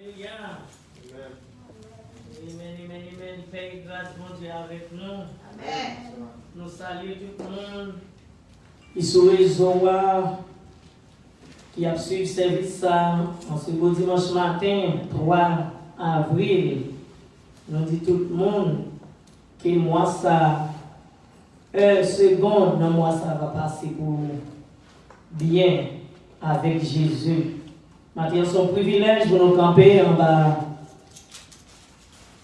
Alléluia. Amen, amen, amen. Paix et grâce, mon Dieu, avec nous. Amen. Nous saluons tout le monde. Qui sont les qui a suivi le service en ce beau dimanche matin, 3 avril. Nous dit tout le monde que moi, ça, seconde, dans moi, ça va passer pour bien avec Jésus. Maintenant, c'est un privilège de nous camper en bas,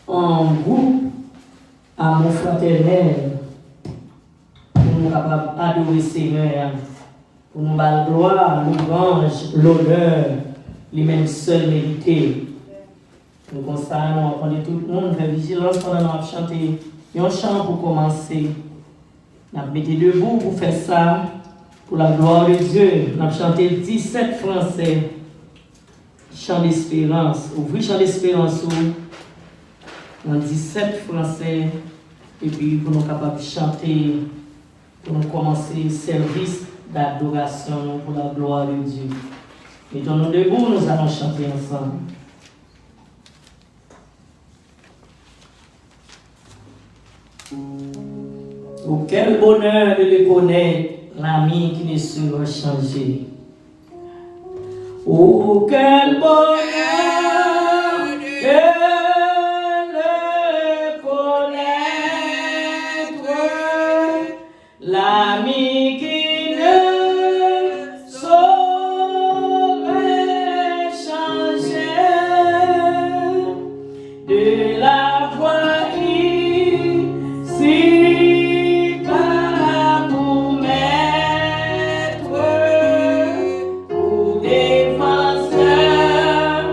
en groupe, à mon fraternel, pour nous capables d'adorer le Seigneur, pour nous battre la gloire, l'ouvrage, l'honneur, les mêmes seuls mérités. Nous constatons, on est tout le monde, faire vigilance pendant qu'on chante un chant pour commencer. Nous avons mis debout pour faire ça, pour la gloire de Dieu. Nous avons chanté 17 français. Chant d'espérance, ouvrez chant d'espérance dans 17 français, et puis pour nous capables de chanter, pour nous commencer le service d'adoration pour la gloire de Dieu. Mettons-nous debout, nous allons chanter ensemble. Oh, quel bonheur de le connaître, l'ami qui ne sera changé. Oh, quel bonheur de le connaître, l'ami qui ne saurait changer, de la voix ici par pour maître, pour défenseur.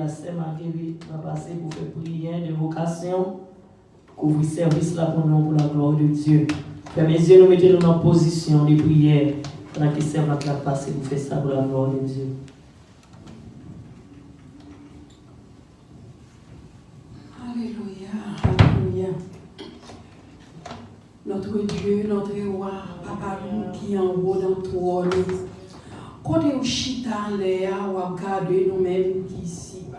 la sœur Marguerite va passer pour faire prière de vocation, pour couvrir service là pour nous, pour la gloire de Dieu. Frères, mes yeux, nous mettons dans une position de prière pendant que servante va passer pour faire ça pour la gloire de Dieu. Alléluia, alléluia. Notre Dieu, notre roi, papa nous qui en haut dans le trône. Côté où chita l'air, ou à garder nous-mêmes qui ici bas.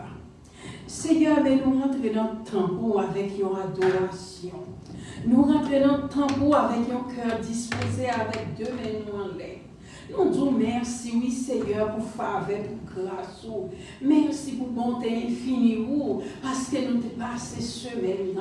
Seigneur, mais nous rentrons dans le temple avec une adoration. Nous rentrons dans le temple avec un cœur disposé, avec deux mains en l'air. Nous disons merci, oui Seigneur, pour faveur, pour grâce. Merci pour bonté infinie, parce que nous t'es passé semaine,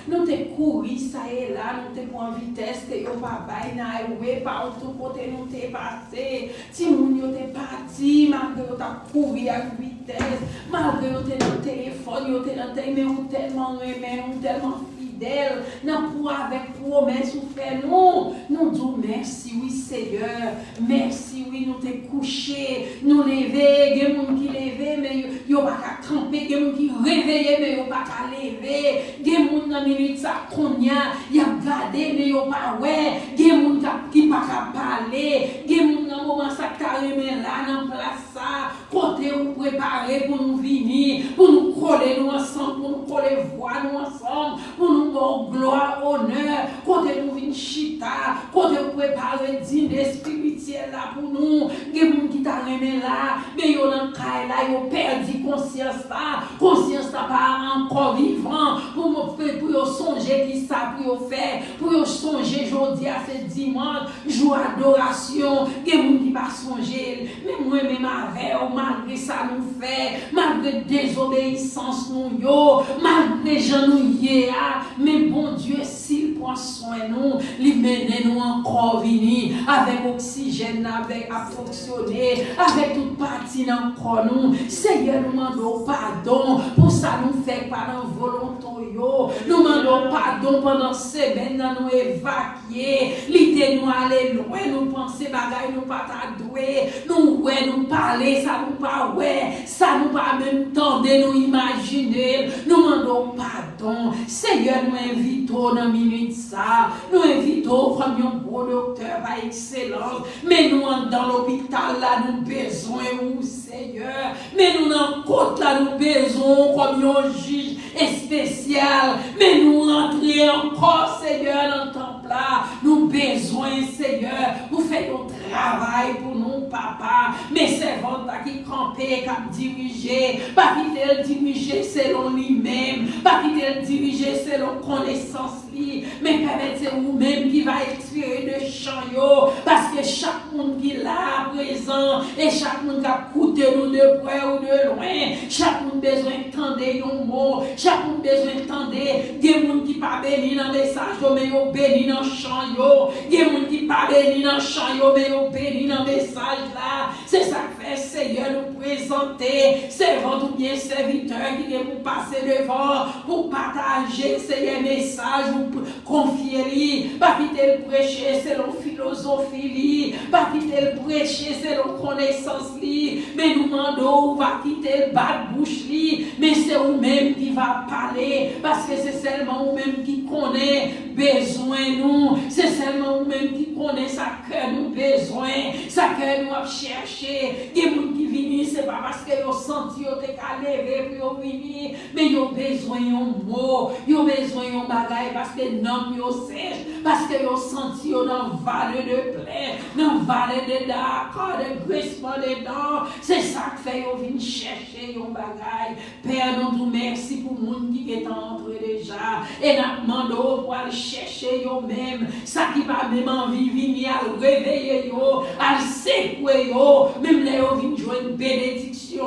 nous t'es couru, ça et là, nous t'es pour en vitesse, que yo pas bail na highway, par tout côté nous t'es passé. Si nous yo t'es parti, malgré yo t'as couru à vitesse, malgré yo t'es dans le téléphone, yo t'es dans tes mains, ou tellement aimé, ou tellement fidèle, nous avec promesse ou fait nous disons merci, oui Seigneur, merci, oui, nous t'es couché, nous lever, il y a des gens qui lever, mais ils n'ont pas qu'à tremper, il y a des gens qui réveillent, mais ils n'ont pas qu'à lever, il y a des gens dans la minute, ça combien, ils ont gardé, mais ils n'ont pas, ouais, il y a des gens qui n'ont pas qu'à parler, il y a des gens dans le moment, ça carrément là, dans la place, ça, côté où préparer pour nous venir, pour nous coller nous ensemble, pour nous coller voix nous ensemble, pour nous donner gloire, honneur, côté nous venir chita, côté nous préparer dîner spirituel là pour nous, il y a des gens qui t'a remis là, mais ils ont perdu conscience là pas encore vivant, pour songer qui ça, pour faire, pour songer aujourd'hui à ce dimanche, jour d'adoration, il y a des gens qui pas songer, mais moi-même avec, malgré ça nous fait, malgré désobéissance nous yo, malgré gens nous yé, mais bon Dieu, s'il prend soin nous, il mène nous encore venir avec oxygène, avec à fonctionner, avec toute partie dans le corps nous. Seigneur, nous demandons pardon pour ça nous fait par un volonté yo. Nous demandons pardon pendant ces semaines nous évacuer, l'idée nous aller loin, nous penser bagaille nous pas t'adouer, nous ouais nous parler ça nous pas ouais, ça nous pas même temps de nous imaginer. Nous demandons pardon. Seigneur, nous invitons dans minute ça, nous invitons comme un bon docteur par excellence, mais nous dans l'hôpital là nous besoin ou Seigneur, mais nous dans côte là nous besoin comme un juge spécial, mais nous rentrer encore Seigneur dans le temple là, nous besoin Seigneur, vous faites notre travail pour nous papa, mais c'est votre qui camper, qui diriger, pas qui te diriger selon lui-même, pas qui te diriger selon connaissance lui, mais permettez vous-même qui va expirer de champ yo, parce que chaque monde qui est là présent, et chaque monde qui a écouté nous de près ou de loin, chaque monde besoin d'entendre nos mots, chaque monde besoin d'entendre des gens qui pas béni dans le message, mais ils béni dans le champ yo, des gens qui pas béni dans le champ yo, mais ils béni dans le message là, c'est ça que fait Seigneur nous présenter, servant ou bien serviteur qui est pour passer devant, pour partager Seigneur message, ou confier lui, pas quitter le prêcher selon philosophie lui, pas quitter le prêcher selon connaissance lui, mais nous demandons, va quitter le bas de bouche lui, mais c'est vous-même qui va parler, parce que c'est seulement vous-même qui connaît besoin nous, c'est seulement vous-même qui connaît sa cœur nous besoin, sa cœur nous a cherché, des gens qui viennent, c'est pas parce que vous senti, vous êtes qu'à lever pour venir, mais vous avez besoin d'un mot, vous avez besoin d'un bagage, parce que non, vous sèche, parce que vous senti dans la vallée de plaie, dans la vallée de d'accord, de grincement de dents, c'est ça que fait vous venir chercher un bagage. Père, nous vous merci pour le monde qui est entré déjà, et nous demandons pour aller chercher vous-même, ça qui va même envie de venir à réveiller vous, à secouer vous, même là vous venez jouer une bénédiction,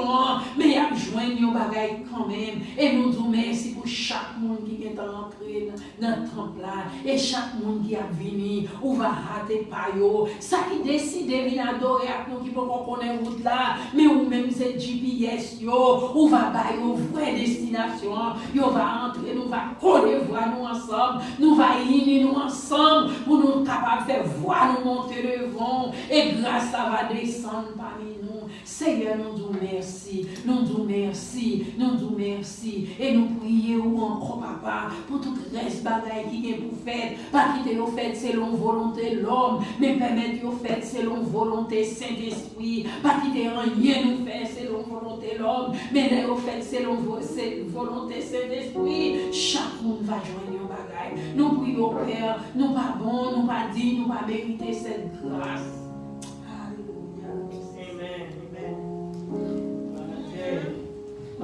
mais à joindre un bagage quand même, et nous vous merci pour chaque monde qui est entré dans le temple là, et chaque monde qui a venu, ou va rater par yo, ça qui décide de venir adorer à nous qui peut connaître route là, mais ou même c'est GPS yo, ou va bailler aux vraies destinations, yo va entrer, nous va connaître voir nous ensemble, nous va unir nous ensemble, pour nous capables de faire voir nous monter devant, et grâce ça va descendre parmi nous, Seigneur, nous disons merci, nous disons merci, nous disons merci. Et nous prions encore, papa, pour tout reste bagaille qui est pour faire. Pas quitter nos fêtes selon volonté de l'homme, mais permettre nos fêtes selon volonté Saint-Esprit. Pas quitter rien nous faire selon volonté de l'homme, mais nos fêtes selon volonté Saint-Esprit. Chacun va joindre nos bagailles. Nous prions, Père, nous pas bon, nous pas dit, nous pas mériter cette grâce.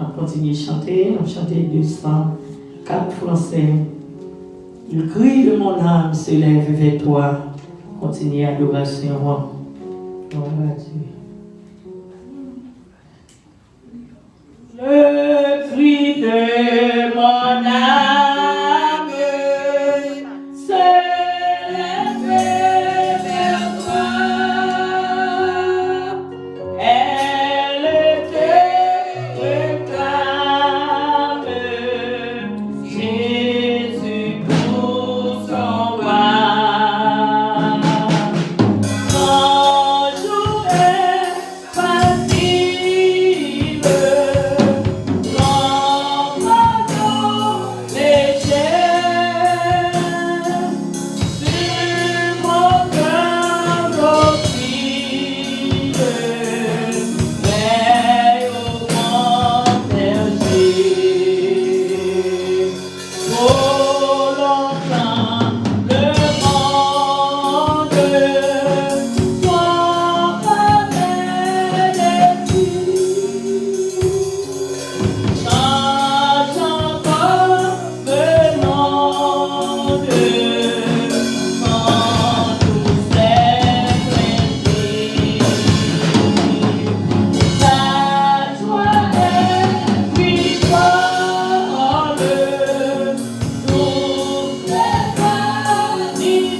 On continue à chanter, on chante 204 français. Le cri de mon âme s'élève vers toi. Continue l'adoration. Gloire à Dieu. Le cri de mon âme s'élève vers toi. Elle te réclame, Jésus pour son roi. Quand jour est facile, quand fardeau léger, sur mon cœur oscille, veille au grand berger. Trop longtemps le monde s'enfermait dessus. Change encore venant de quand tout s'est brisé. Sa joie est puissante, toutes les vanités.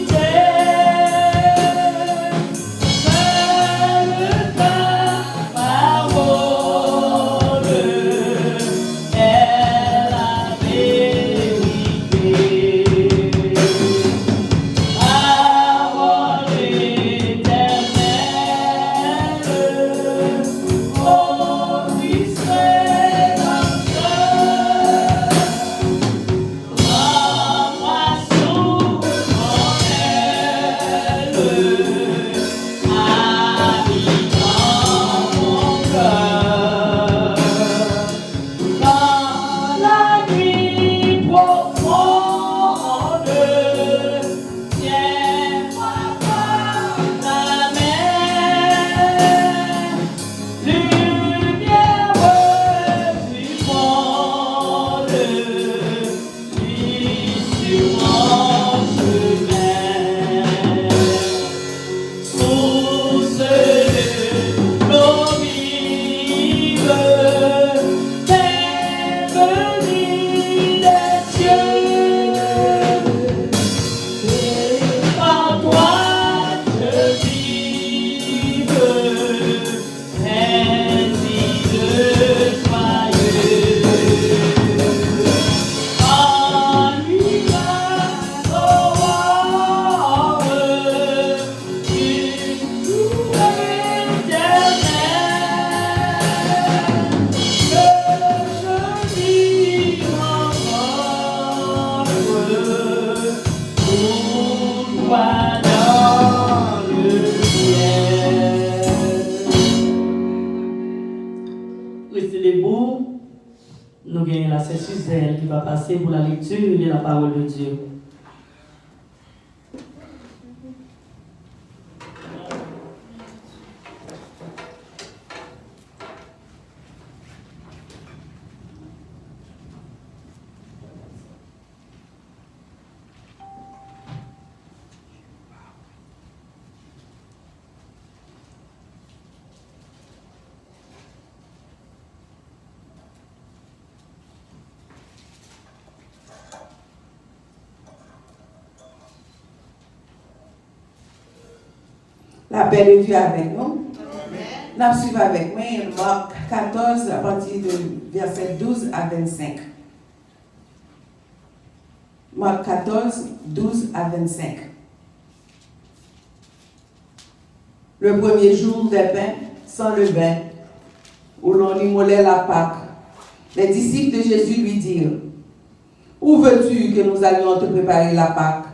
Seule ta parole est la vérité. Parole éternelle, ô Christ rédempteur, rends-moi sous ton aile, habite dans mon cœur. Dans la nuit profonde, tiens-moi par la main, lumière du monde, luis sur mon chemin. Source de l'eau vive, t'es venu des cieux. Et par toi je vive, ainsi de joyeux. En nuage aurore, une journée éternelle, que je vis encore pour toi dans le ciel. Restez debout. Nous gagnons la sœur Suzelle qui va passer pour la lecture de la parole de Dieu. La paix de Dieu avec nous. Nous suivons avec moi Marc 14 à partir de verset 12 à 25. Marc 14, 12 à 25. Le premier jour des pains sans levain où l'on immolait la Pâque, les disciples de Jésus lui dirent, « Où veux-tu que nous allions te préparer la Pâque ?»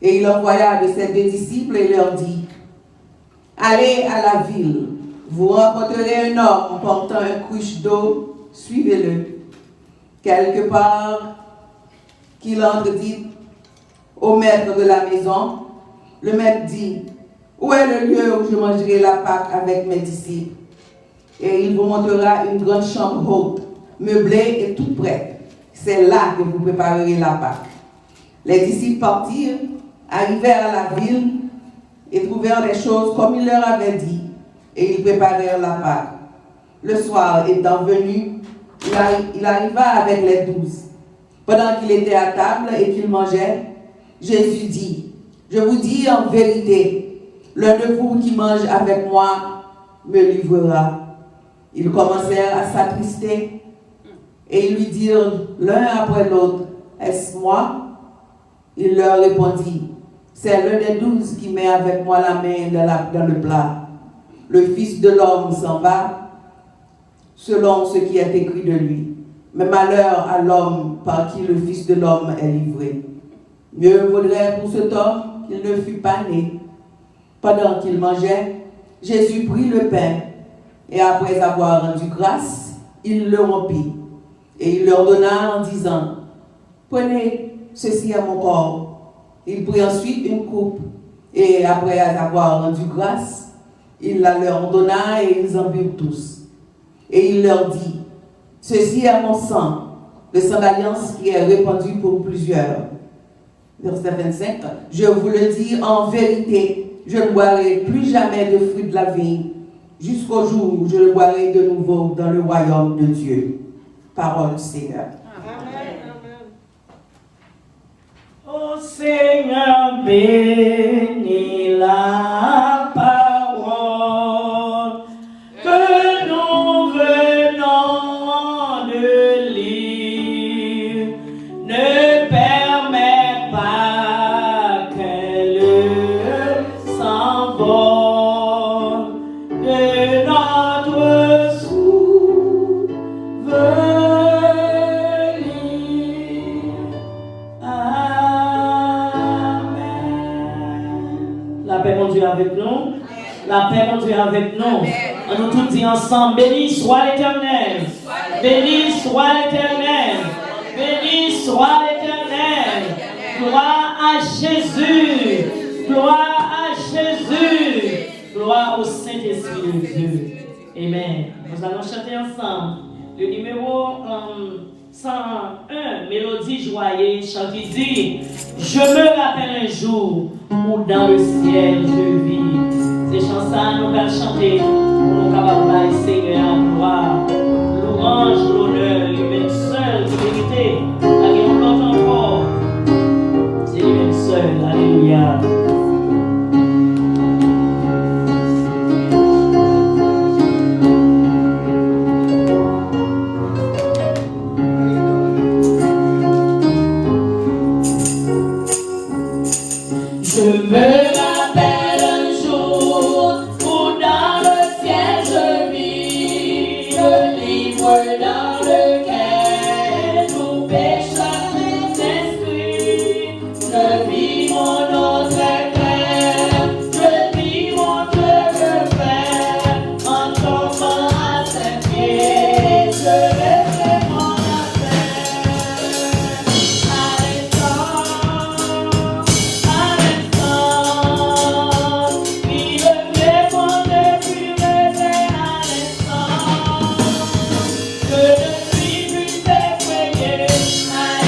Et il envoya de ses 2 disciples et leur dit, « Allez à la ville, vous rencontrerez un homme portant un cruche d'eau, suivez-le. Quelque part qu'il entre, dit au maître de la maison, le maître dit, « Où est le lieu où je mangerai la Pâque avec mes disciples ?» Et il vous montrera une grande chambre haute, meublée et toute prête. C'est là que vous préparerez la Pâque. Les disciples partirent, arrivèrent à la ville et trouvèrent les choses comme il leur avait dit, et ils préparèrent la Pâque. Le soir étant venu, il arriva avec les 12. Pendant qu'il était à table et qu'il mangeait, Jésus dit, « Je vous dis en vérité, l'un de vous qui mange avec moi me livrera. » Ils commencèrent à s'attrister et ils lui dirent l'un après l'autre, « Est-ce moi ?» Il leur répondit, « C'est l'un des 12 qui met avec moi la main dans le plat. Le Fils de l'homme s'en va selon ce qui est écrit de lui. Mais malheur à l'homme par qui le Fils de l'homme est livré. Mieux vaudrait pour cet homme qu'il ne fût pas né. » Pendant qu'il mangeait, Jésus prit le pain et après avoir rendu grâce, il le rompit. Et il leur donna en disant, « Prenez, ceci est mon corps. » Il prit ensuite une coupe et après avoir rendu grâce, il la leur donna et ils en burent tous. Et il leur dit, « Ceci est mon sang, le sang d'alliance qui est répandu pour plusieurs. » Verset 25, « Je vous le dis en vérité, je ne boirai plus jamais de fruit de la vigne, jusqu'au jour où je le boirai de nouveau dans le royaume de Dieu. » Parole du Seigneur. Amen. Ô Seigneur, bénis la parole que nous venons de lire. Ne permets pas qu'elle s'envole de notre La paix, mon Dieu, avec nous. La paix, mon Dieu, avec nous. On nous tous dit ensemble, béni soit l'Éternel. Béni soit l'Éternel. Béni soit l'Éternel. Gloire à Jésus. Gloire à Jésus. Gloire au Saint-Esprit de Dieu. Amen. Nous allons chanter ensemble le numéro 101, Mélodie joyeuse, chant qui dit, je me rappelle un jour où dans le ciel je vis. Ces chansons nous allons chanter pour nous capables de Seigneur en gloire. Louange, l'honneur, lui-même seul, vérité. Allez, on l'entend encore. C'est lui-même seul. Alléluia. Je me rappelle un jour où dans le ciel je vis le livre dans lequel nous pécheurs est inscrit. Je vis mon autre frère, je vis mon repère, en tombant à ses pieds, je laisserai mon affaire. I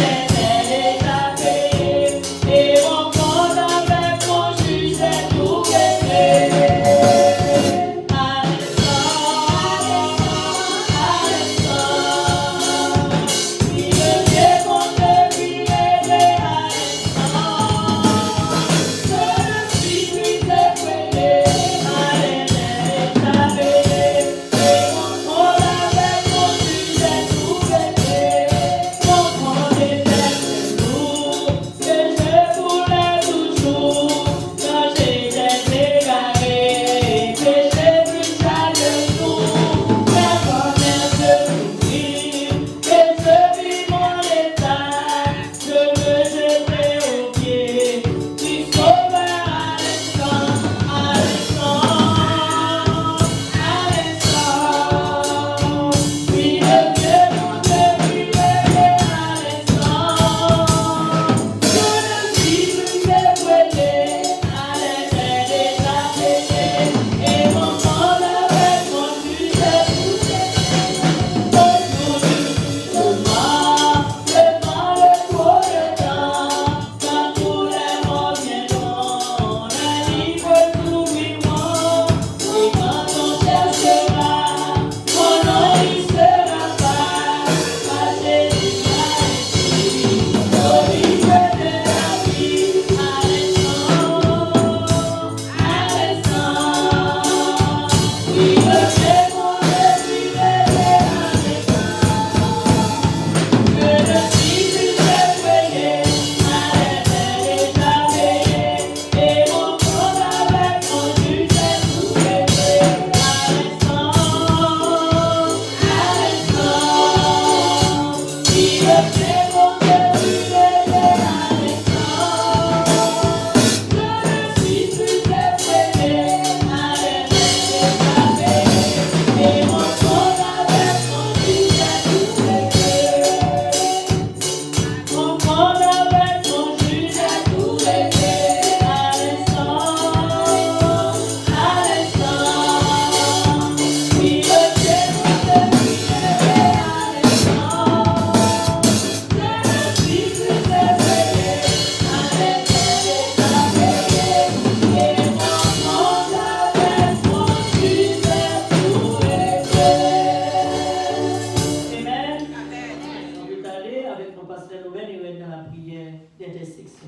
pasteur nous venir dans la prière d'intersection.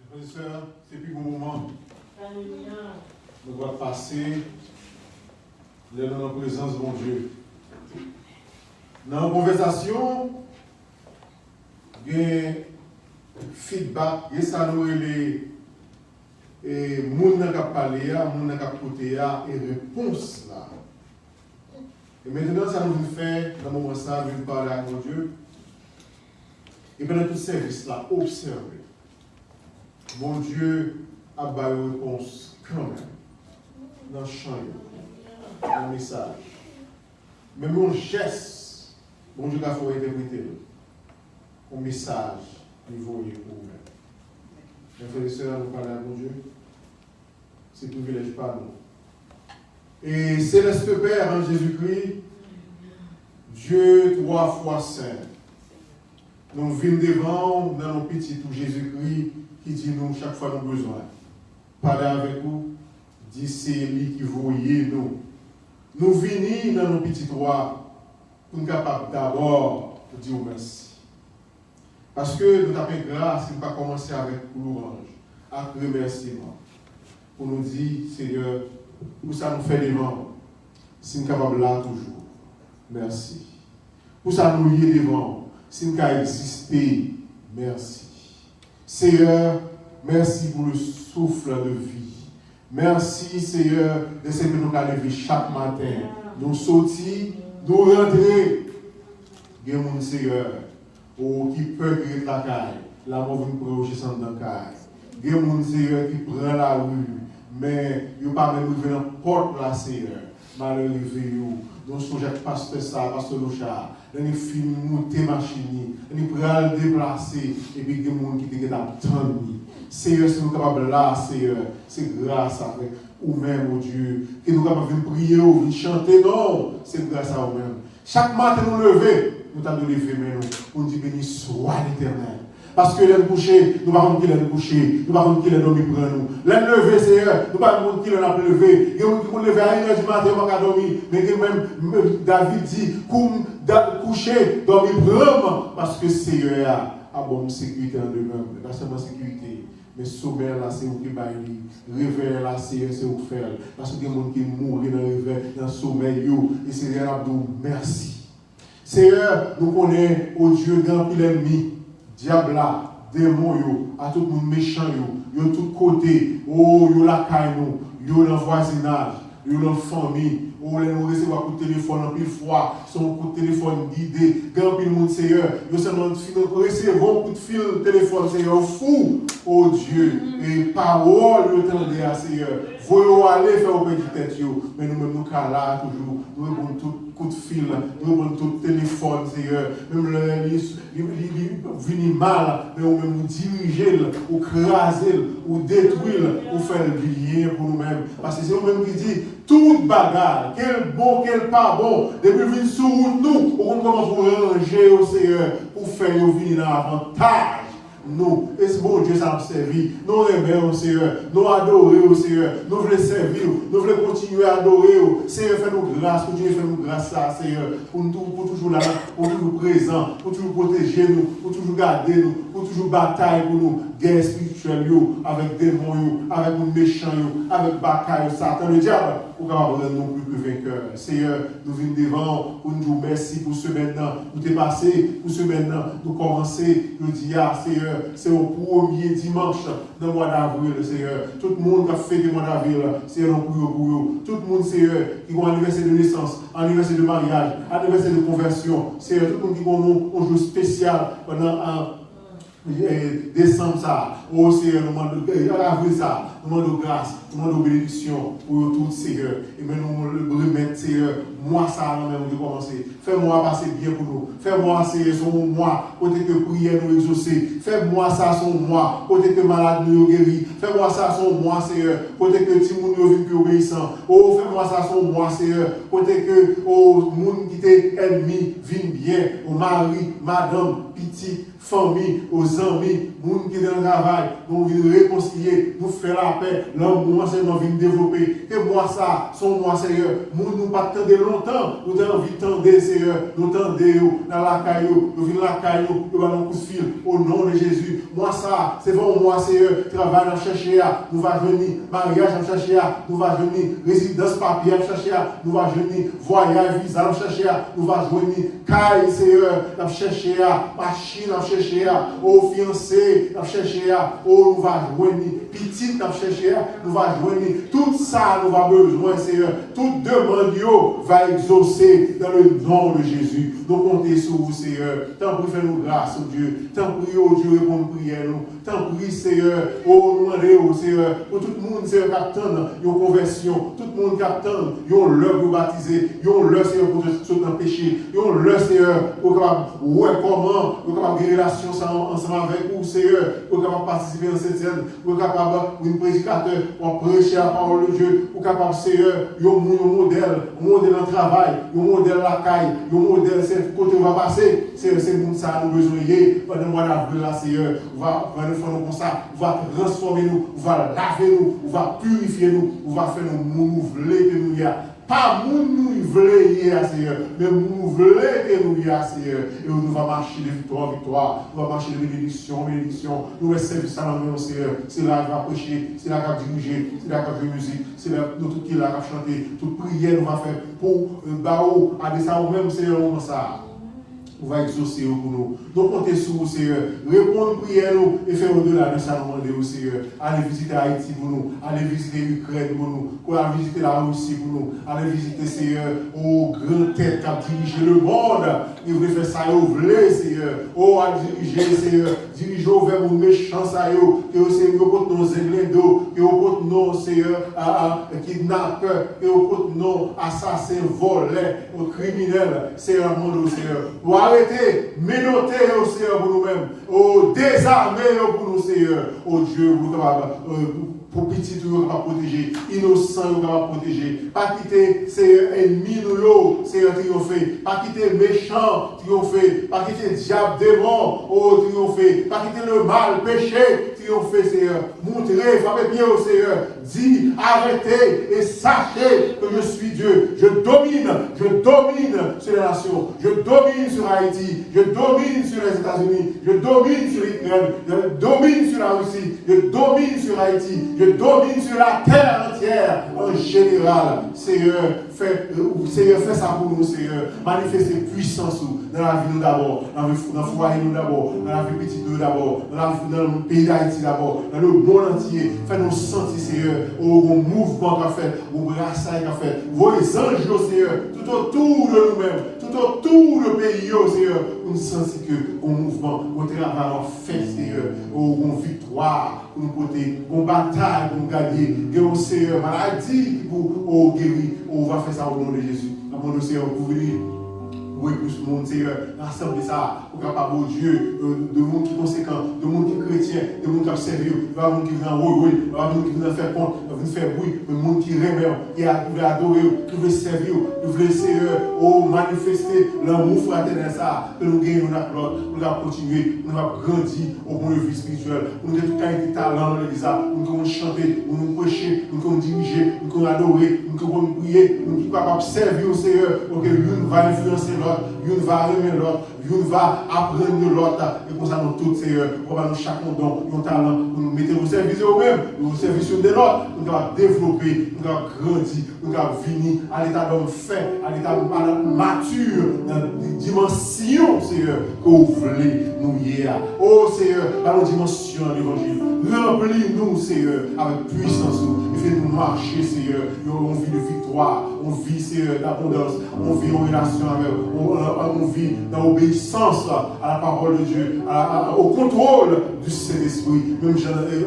Frères et sœurs, c'est plus bon moment. Alléluia. Nous allons passer dans la présence de mon Dieu. Dans la conversation, il y a feedback, il y a ça nous les gens qui ont parlé, les gens qui ont côté et réponse là. Et maintenant, ça nous fait, dans le moment ça, nous parler à mon Dieu. Et pendant tout ce service là, observer. Mon Dieu a donné une réponse quand même. Dans le champ, dans le message. Mais mon geste, mon Dieu a fait interpréter un message niveau pour vous-même. Mes frères et sœurs, nous parlons à mon Dieu. C'est un privilège par nous. Et Céleste Père en Jésus-Christ, Dieu 3 fois saint. Nous venons devant dans nos petits tout Jésus-Christ qui dit nous chaque fois nous besoin. Parlez avec nous, dit c'est lui qui voyait nous. Nous venons dans nos petits droits pour nous capables d'abord de dire merci. Parce que nous avons grâce, nous ne pas commencer avec l'orange, avec remerciement. Pour nous dire, Seigneur, pour ça nous fait des membres. Si nous sommes capables là toujours. Merci. Pour ça nous lier devant. Si nous avons existé, merci. Seigneur, merci pour le souffle de vie. Merci, Seigneur, de ce que nous avons levé chaque matin. Nous sortir, nous rentrer. Il y a mon Seigneur qui peut créer la caille. L'amour vient projeter sans la caille. Il y a mon Seigneur qui prend la rue. Mais il n'y a pas même ouvert la porte là, Seigneur. Malheureux, nous sommes pasteur ça, pasteur Locha. Nous filmons, monter machine, nous prenons le déplacer, et puis il y a des gens qui sont attendus. Seigneur, si nous sommes capables là, Seigneur, c'est grâce à vous même, oh Dieu, que nous sommes capables de prier ou de chanter, non, c'est grâce à vous-même. Chaque matin, nous lever, nous t'avons levé, mais nous disons béni soit l'Éternel. Parce que l'un couché, nous ne savons pas qui l'un couché, nous ne savons pas qui l'un dormi pour nous. L'un levé, Seigneur, nous ne savons pas qui l'un a levé. Il y a des gens qui ont levé à 1h du matin, ils n'ont dormi. Mais même David dit, coucher, dormi pour parce que Seigneur a bonne sécurité en demeure. Pas seulement sécurité, mais sommeil là, c'est vous qui baillez. Réveil là, c'est vous qui faites. Parce que il y a des gens qui mourent dans le réveil, dans le sommeil. Et Seigneur a dit merci. Seigneur, nous connaissons, oh Dieu, grand pile ennemi. Diable là, démon yo, à tout le monde méchant yo, tout côté, oh yo la caille nous, yo dans voisinage, yo dans famille, oh les nous recevoir coup de téléphone en pile fois, son coup de téléphone guidé, grand pile monde Seigneur, yo seulement recevoir un coup de fil téléphone Seigneur fou, oh Dieu, et parole yo tendez à Seigneur, voyons aller faire au petit tête yo, mais nous même nous là toujours, nous répondons tout coup de fil, nous répondons tout téléphone Seigneur, même le venir mal, mais on même nous diriger, ou craser, ou détruire, ou faire le bien pour nous-mêmes. Parce que c'est nous-mêmes qui dit, toute bagarre, quel bon, quel pas bon, depuis venir sur nous, on commence pour ranger au Seigneur, pour faire venir dans l'avantage. Nous, et c'est bon Dieu ça nous servir, nous remercions au Seigneur, nous adorons au Seigneur, nous voulons servir, nous voulons continuer à adorer au Seigneur, fais-nous grâce, continue à faire nous grâce à Seigneur, pour toujours là, pour toujours présent, pour toujours protéger nous, pour toujours garder nous, pour toujours bataille pour nous, guerre spirituelle avec démons, avec nous méchants, avec bataille, Satan, le diable, pour capable de nous plus que vainqueurs. Seigneur, nous venons devant pour nous dire merci pour ce maintenant, nous dépasser, pour ce maintenant, nous commencer, nous dire, Seigneur, c'est au premier dimanche dans le mois d'avril, Seigneur. Tout le monde qui a fait le mois d'avril, Seigneur, nous prions pour eux. Tout le monde, Seigneur, qui a un anniversaire de naissance, anniversaire de mariage, anniversaire de conversion, Seigneur, tout le monde qui a un jour spécial pendant décembre ça, oh Seigneur, nous demandons avril ça, nous demandons grâce, nous demandons bénédiction pour tout Seigneur. Et maintenant nous remettons Seigneur, moi ça nous même de commencer. Fais-moi passer bien pour nous. Fais-moi Seigneur son moi, côté que prière nous exaucer. Fais-moi ça son moi, côté que malade nous guérir. Fais-moi ça son moi Seigneur, côté que Timoun nous vient plus obéissant. Oh fais-moi ça son moi Seigneur, côté que oh monde qui était ennemi vienne bien, au mari, madame, petit famille, aux amis, monde qui est dans le travail, nous venons réconcilier, nous faire la paix, l'amour, Seigneur, vient développer. Et moi, ça, son moi, Seigneur, nous pas attendre longtemps, nous avons envie de tendre, Seigneur, nous tendre dans la caillou, nous venons la caillou, nous allons coup de fil, au nom de Jésus. Moi, ça, c'est bon, moi, Seigneur, travail à chercher, nous va venir, mariage à chercher, nous va venir, résidence papier à chercher, nous va venir, voyage, visa à chercher, nous va venir, caille, Seigneur, à chercher, machine à chercher, au fiancé à chercher, au nous va venir, petite à chercher, nous va venir, tout ça, nous va besoin, Seigneur, toute demande, va exaucer dans le nom de Jésus. Nous comptons sur vous, Seigneur. Tant pis, fais-nous grâce, oh Dieu. Tant pis, oh Dieu, répond prière nous. Tant pis, Seigneur, oh, nous demandons, Seigneur, pour tout le monde, Seigneur, qui attend une conversion, tout le monde qui attend, une l'heure pour baptiser, une l'heure, Seigneur, pour sauter dans le péché, une l'heure, Seigneur, pour capable, ouais, comment, pour capable de relation ensemble avec vous, Seigneur, pour capable participer dans cette scène, pour capable, une prédicateur, pour prêcher la parole de Dieu, pour capable, Seigneur, un modèle en travail, un modèle à la caille, un modèle, c'est côté où on va passer, c'est le monde ça, nous besoin pendant le mois d'avril, là, Seigneur, on va faire comme ça, on va transformer nous, on va laver nous, on va purifier nous, on va faire nous renouveler que nous y a. Pas nous voulons hier, Seigneur, mais nous voulons que nous y a, Seigneur. Et nous allons marcher de victoire en victoire, nous allons marcher de bénédiction en bénédiction. Nous allons servir ça dans le Seigneur. C'est là qu'on va prêcher, c'est là qu'on va diriger, c'est là qu'on va faire musique, c'est là nous tout qui là qu'on va chanter, toute prière nous va faire pour Bao, à des ça ou même, Seigneur, comme ça. On va exaucer pour nous. Donc, comptez sur vous, Seigneur. Répondre prière nous et faire au-delà de ça, nous demander au Seigneur. Allez visiter Haïti pour nous. Allez visiter l'Ukraine pour nous. Allez visiter la Russie pour nous. Allez visiter, Seigneur, aux grandes têtes qui ont dirigé le monde. Ils voulaient faire ça, ils voulaient, Seigneur. Oh, à diriger, Seigneur. Diriger vers nos méchants, ça, que au Seigneur, pour nos églés, que pour nos, Seigneur, kidnappeurs, que pour nos assassins, voleurs, criminels, Seigneur, mon Seigneur. Pour arrêter, menotter, oh Seigneur, pour nous-mêmes. Oh, désarmer pour nous, Seigneur. Oh Dieu, vous pour petit, nous va protéger, innocent, nous va protéger. Pas quitter ces ennemis, nous, Seigneur, triompher. Pas quitter méchant, triompher. Pas quitter diable, démon, oh, triompher. Pas quitter le mal, péché, triompher, Seigneur. Montrez, frappez bien au Seigneur. Dis, arrêtez et sachez que je suis Dieu. Je domine sur les nations. Je domine sur Haïti. Je domine sur les États-Unis. Je domine sur l'Ukraine. Je domine sur la Russie. Je domine sur Haïti. Je domine sur la terre entière en général. Seigneur, fais ça pour nous, Seigneur. Manifestez puissance dans la vie nous d'abord, dans le foyer nous d'abord, dans la vie petite nous d'abord, dans le pays d'Haïti d'abord, dans le monde entier. Fais-nous sentir, Seigneur, au mouvement qu'a fait, au brassage qu'a fait, vos anges, Seigneur, tout autour de nous-mêmes, tout autour du pays, Seigneur, pour nous sentir que au mouvement, au travail fait, Seigneur, au victoire, pour nous porter, au bataille, pour nous gagner, que au Seigneur, maladie, pour guérir, on va faire ça au nom de Jésus. Au nom de Seigneur, pour venir. Oui, plus le monde, Seigneur, rassembler ça, pour capable, oh Dieu, de monde qui est conséquent, de monde qui est chrétien, de monde qui est sérieux, de monde qui vient en oui, de monde qui vient faire compte, de faire bruit, de monde qui remet, qui veut adorer, qui veut servir, qui veut, Seigneur, manifester l'amour fraternel, ça, que nous gagnons notre l'autre, nous allons continuer, nous allons grandir au point de vue spirituel, nous avons tout qualité de talent dans l'église, nous allons chanter, nous allons prêcher, nous allons diriger, nous allons adorer, nous allons prier, nous allons capables de servir au Seigneur, pour que l'une va influencer l'autre. Une va aimer l'autre, une va apprendre de l'autre, et pour ça nous tous, Seigneur, on va nous chacun don, nos talents, nous mettons au service de nous-mêmes, au service de l'autre, nous allons développer, nous allons grandir, nous allons venir à l'état d'homme fait, à l'état mature, dans des dimensions, Seigneur, que vous voulez nous hier. Oh Seigneur, dans nos dimensions de l'évangile, remplis-nous, Seigneur, avec puissance, et fais-nous marcher, Seigneur, on vit de victoire, on vit, Seigneur, d'abondance, on vit en relation avec on vit dans l'obéissance à la parole de Dieu, au contrôle du Saint-Esprit. Même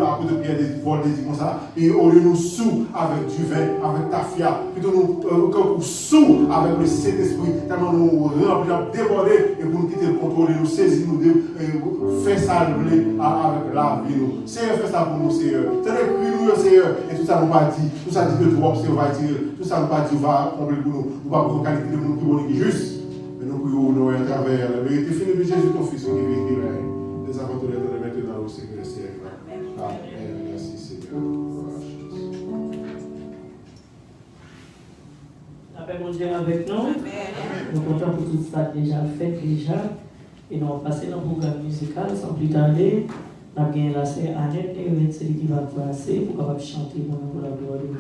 à coup de pierre, des vols, des comme ça. Et au lieu de nous sous avec du vin, avec ta fia, plutôt nous sous avec le Saint-Esprit, tellement nous remplis, déborder, et pour nous quitter le contrôle, et nous saisir, nous faire ça avec la vie. Seigneur, fais ça pour nous, Seigneur. Tenez-nous, Seigneur, et tout ça nous pas dit. Tout ça dit que toi, Seigneur, va tirer. Tout ça nous pas dit, va combler pour nous. Nous pas pour qualité de monde qui est juste. Mais nous prions au nom et à travers la vérité finie de Jésus, ton Fils, qui est vécu. nous avons tous les deux maintenant au siècle des siècles. Amen. Merci Seigneur. La paix mon Dieu avec nous. Nous comptons pour tout ça déjà fait déjà. Et nous allons passer dans le programme musical sans plus tarder. Nous avons gagné la c'est Annette et c'est qui va passer pour pouvoir chanter pour la gloire de Dieu.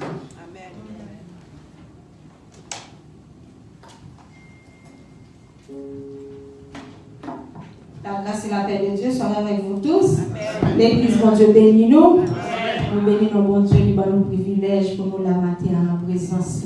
La grâce et la paix de Dieu soient avec vous tous. L'Église, bon Dieu, bénit nous. Nous bénissons, bon Dieu, nous avons le privilège pour nous la mater en présence.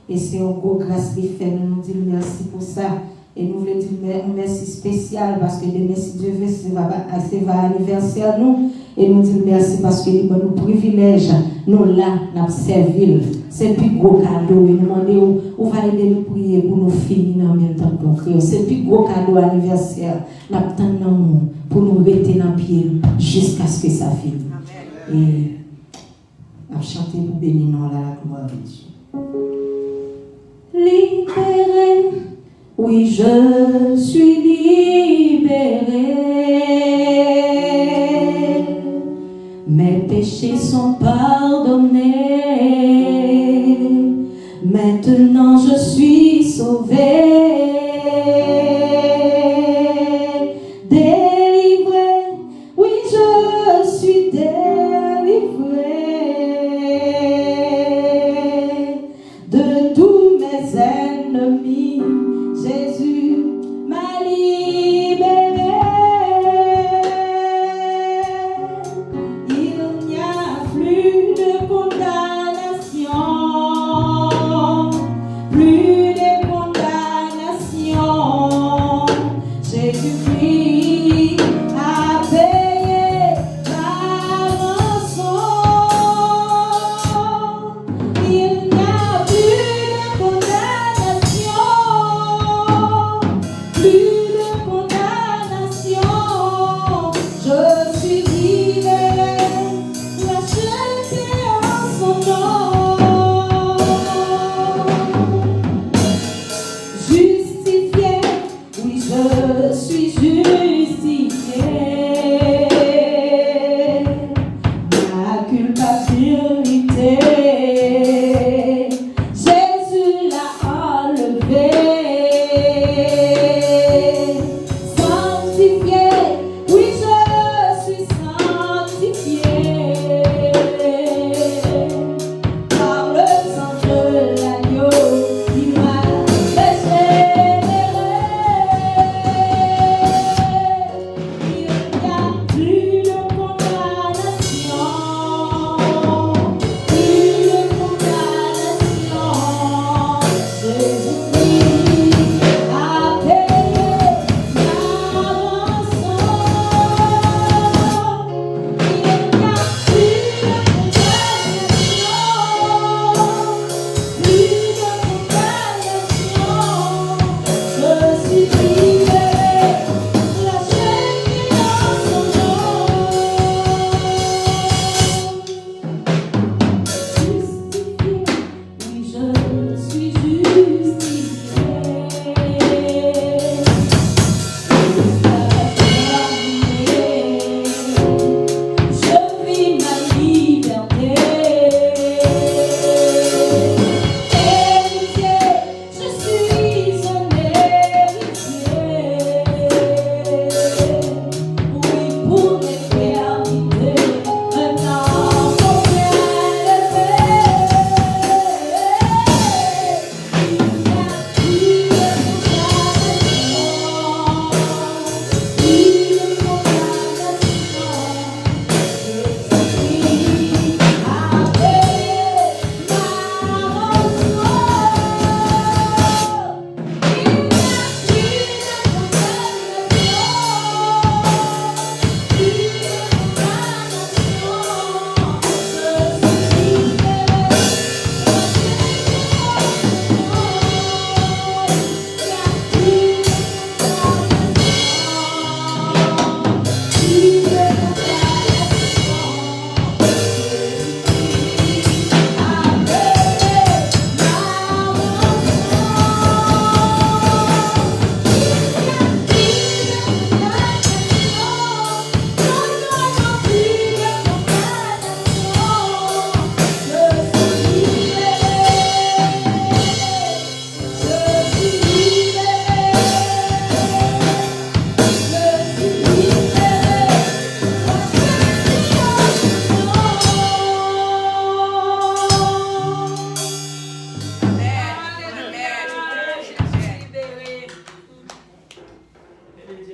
Et c'est une grande grâce qui fait. Nous nous disons merci pour ça. Et nous voulons dire un merci spécial parce que demain, si Dieu veut, c'est va anniversaire nous. Et nous disons merci parce que nous avons le privilège. Nous là, nous avons servi. C'est le plus gros cadeau. Et nous demandons où va aider nous prier pour nous finir en même temps qu'on crie. C'est le plus gros cadeau anniversaire. Nous attendons pour nous rester dans le pied jusqu'à ce que ça finisse. Et nous chanter pour bénir nous la gloire de Dieu. Libéré, oui, je suis libéré. Mes péchés sont pardonnés. Maintenant je suis sauvé. Délivré, oui, je suis délivré de tous mes ennemis. Jésus m'a libéré. Il n'y a plus de condamnation, plus de condamnation.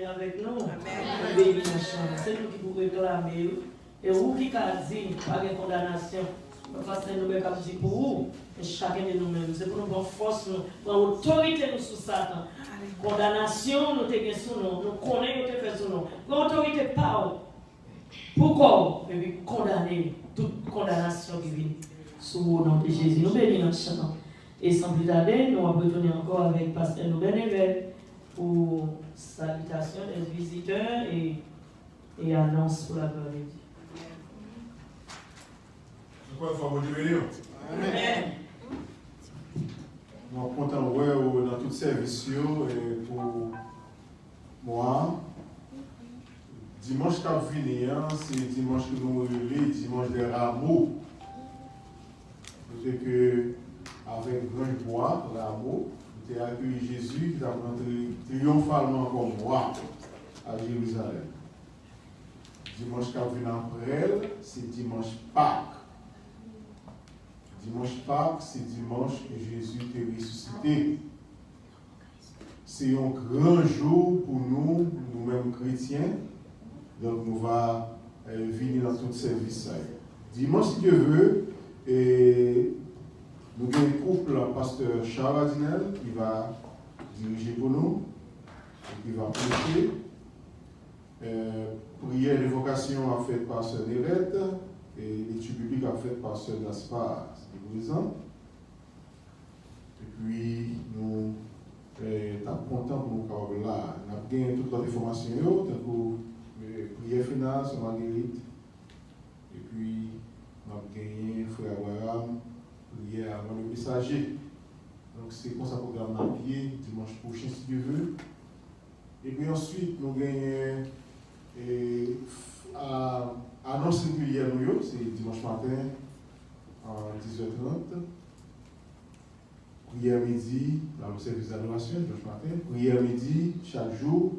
est avec nous. Béni la chambre. C'est nous qui vous réclamer. Et vous qui a dit, pas de condamnation. Parce que nous avons dit pour vous, chacun de nous-mêmes. C'est pour nous prendre force, nous prendre autorité nous sous Satan. Condamnation, nous te sur nous. Nous connaissons, nous te fait sur nous. L'autorité parle. Pourquoi? Et puis condamner toute condamnation qui vient sous le nom de Jésus. Nous bénissons le chant. Et sans plus tarder, nous allons retourner encore avec Pasteur Nouvel pour salutation des visiteurs et annonce pour la gloire de Dieu. Encore une fois, vous devez Amen. Nous sommes contents de voir dans tout service et pour moi. Dimanche qui vient, c'est dimanche que nous relevons, dimanche des rameaux. Parce que, avec grand joie, rameaux, nous avons accueilli Jésus qui a rentré triomphalement comme roi à Jérusalem. Dimanche qui vient après elle, c'est dimanche Pâques. Dimanche Pâques, c'est dimanche que Jésus est ressuscité. C'est un grand jour pour nous, nous-mêmes chrétiens. Donc, nous allons venir dans tout service. Dimanche, si Dieu veut, et nous avons un couple, pasteur Charles Adinel, qui va diriger pour nous, et qui va prêcher. Prière d'évocation a faite par Sœur Nérette, et l'étude biblique a faite par Sœur Gaspard, c'est présent. Et puis, nous sommes contents pour nous capables là. Nous avons gagné toutes les informations, prière finale sur Marguerite. Et puis, nous avons gagné Frère Abraham, prière avant le messager. Donc, c'est comme ça programme à pied, dimanche prochain, si Dieu veut. Et puis ensuite, nous gagnons annonce régulière, c'est dimanche matin à 10h30. Prière midi, dans le service d'adoration, dimanche matin. Prière midi, chaque jour,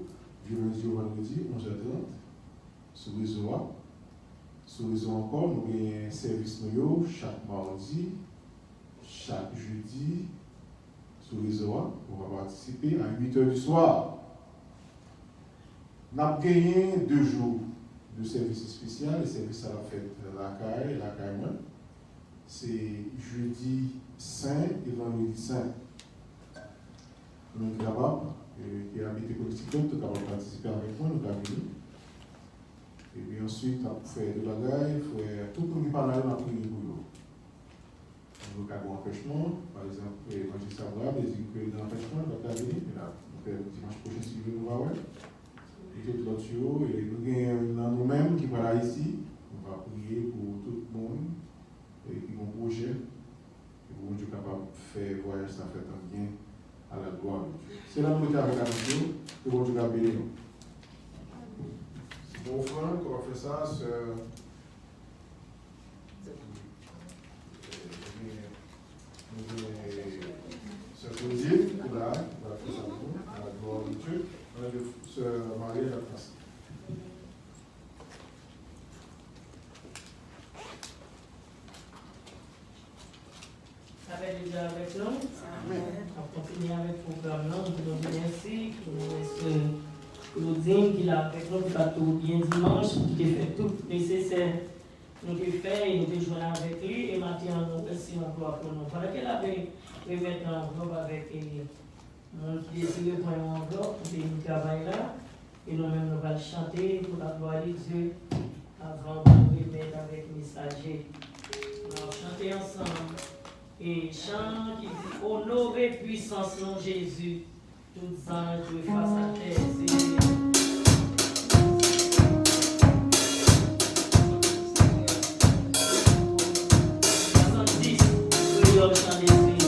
du lundi au vendredi, 11h30. Sur réseau A. Sur réseau encore, nous avons un service chaque mardi, chaque jeudi, sur réseau A. On va participer à 8h du soir. Nous avons gagné 2 jours de service spécial. Le service à la fête la CAI, c'est jeudi saint et vendredi saint. Nous sommes capables, qui habitent Connecticut, nous sommes capables de participer avec moi, nous avons venir. Et puis ensuite, on fait des bagailles, il faut tout le monde qui parle là, on a pris le boulot. Nous avons un empêchement, par exemple, quand je suis favorable, il dit que dans l'empêchement, il va venir, mais là, on fait dimanche prochain, si vous nous voir. Et tout l'autre jour, et nous avons nous-mêmes qui voilà ici, on va prier pour tout le monde, et qui ont un projet, et pour Dieu capable de faire voyage, ça fait tant bien à la gloire de Dieu. C'est là que nous sommes avec la mission, que bon Dieu va bénir. Bon frère, on va faire ça, c'est Claudine, qui va faire ça pour nous, à la gloire de Dieu. On va se marier à la place. Avec déjà avec nous. On continue avec le programme. Nous vous remercions pour Claudine qui l'a avec nous, qui va tout bien dimanche, qui a fait tout nécessaire. Nous avons fait et nous avons joué avec lui. Et maintenant, nous merci encore pour nous. Pendant qu'elle avait remettre l'enveloppe avec mon qui décide pour une enveloppe, pour nous travailler là. Et nous-mêmes, nous allons chanter pour la gloire de Dieu avant de nous remettre avec le messager. Nous allons chanter ensemble. Et chant qui dit honorer puissance nom Jésus, tous anges face à terre. Honorer puissance nom Jésus,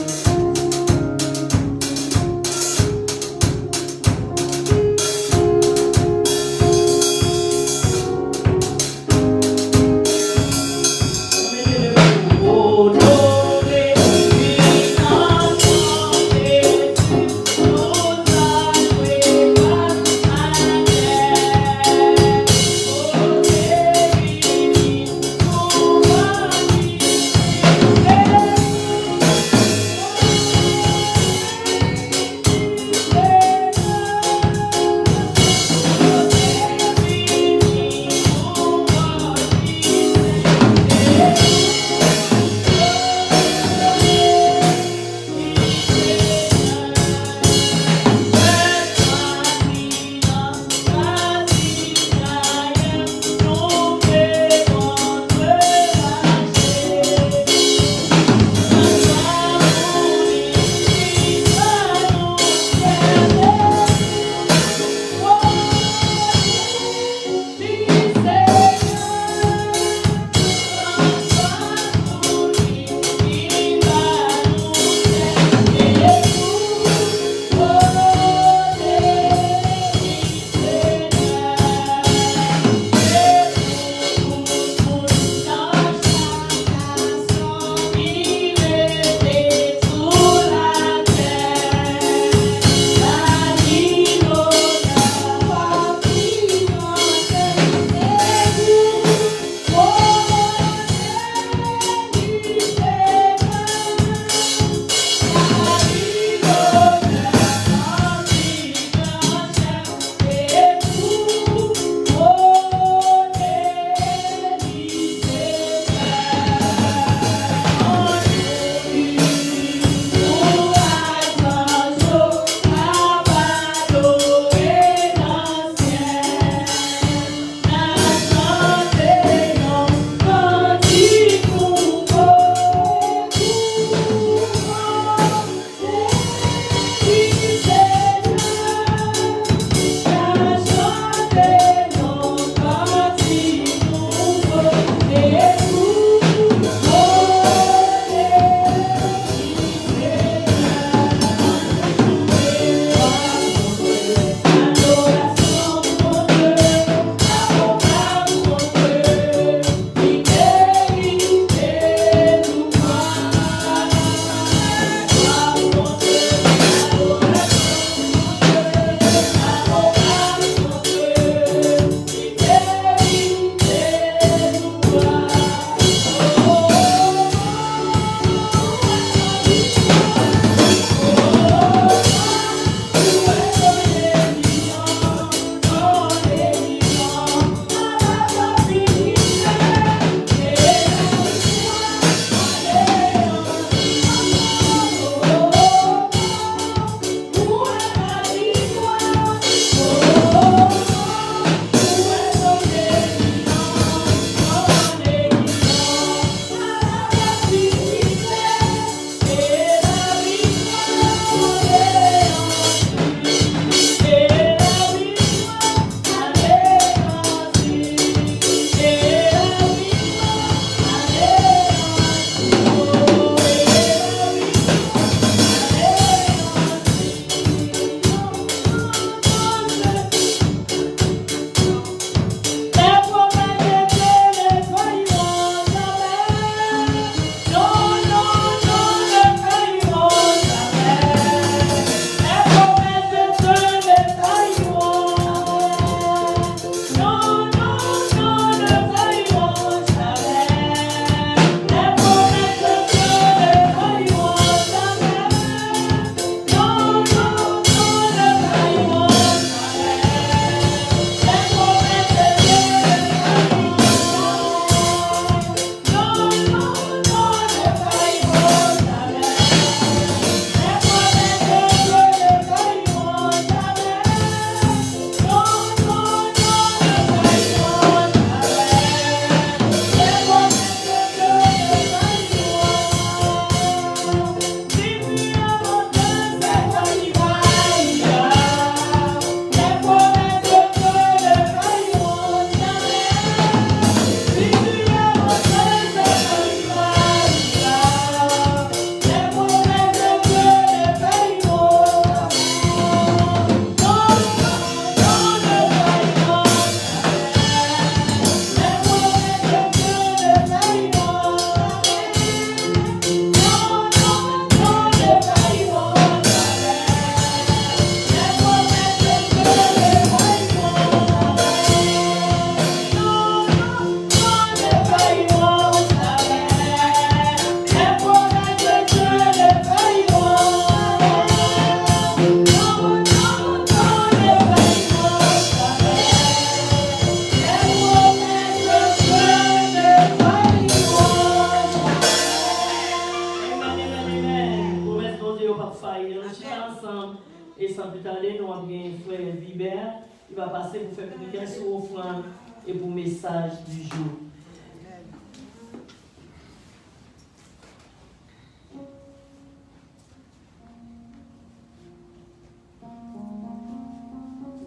et frère Vibert, il va passer pour faire prière sur offrande et pour message du jour.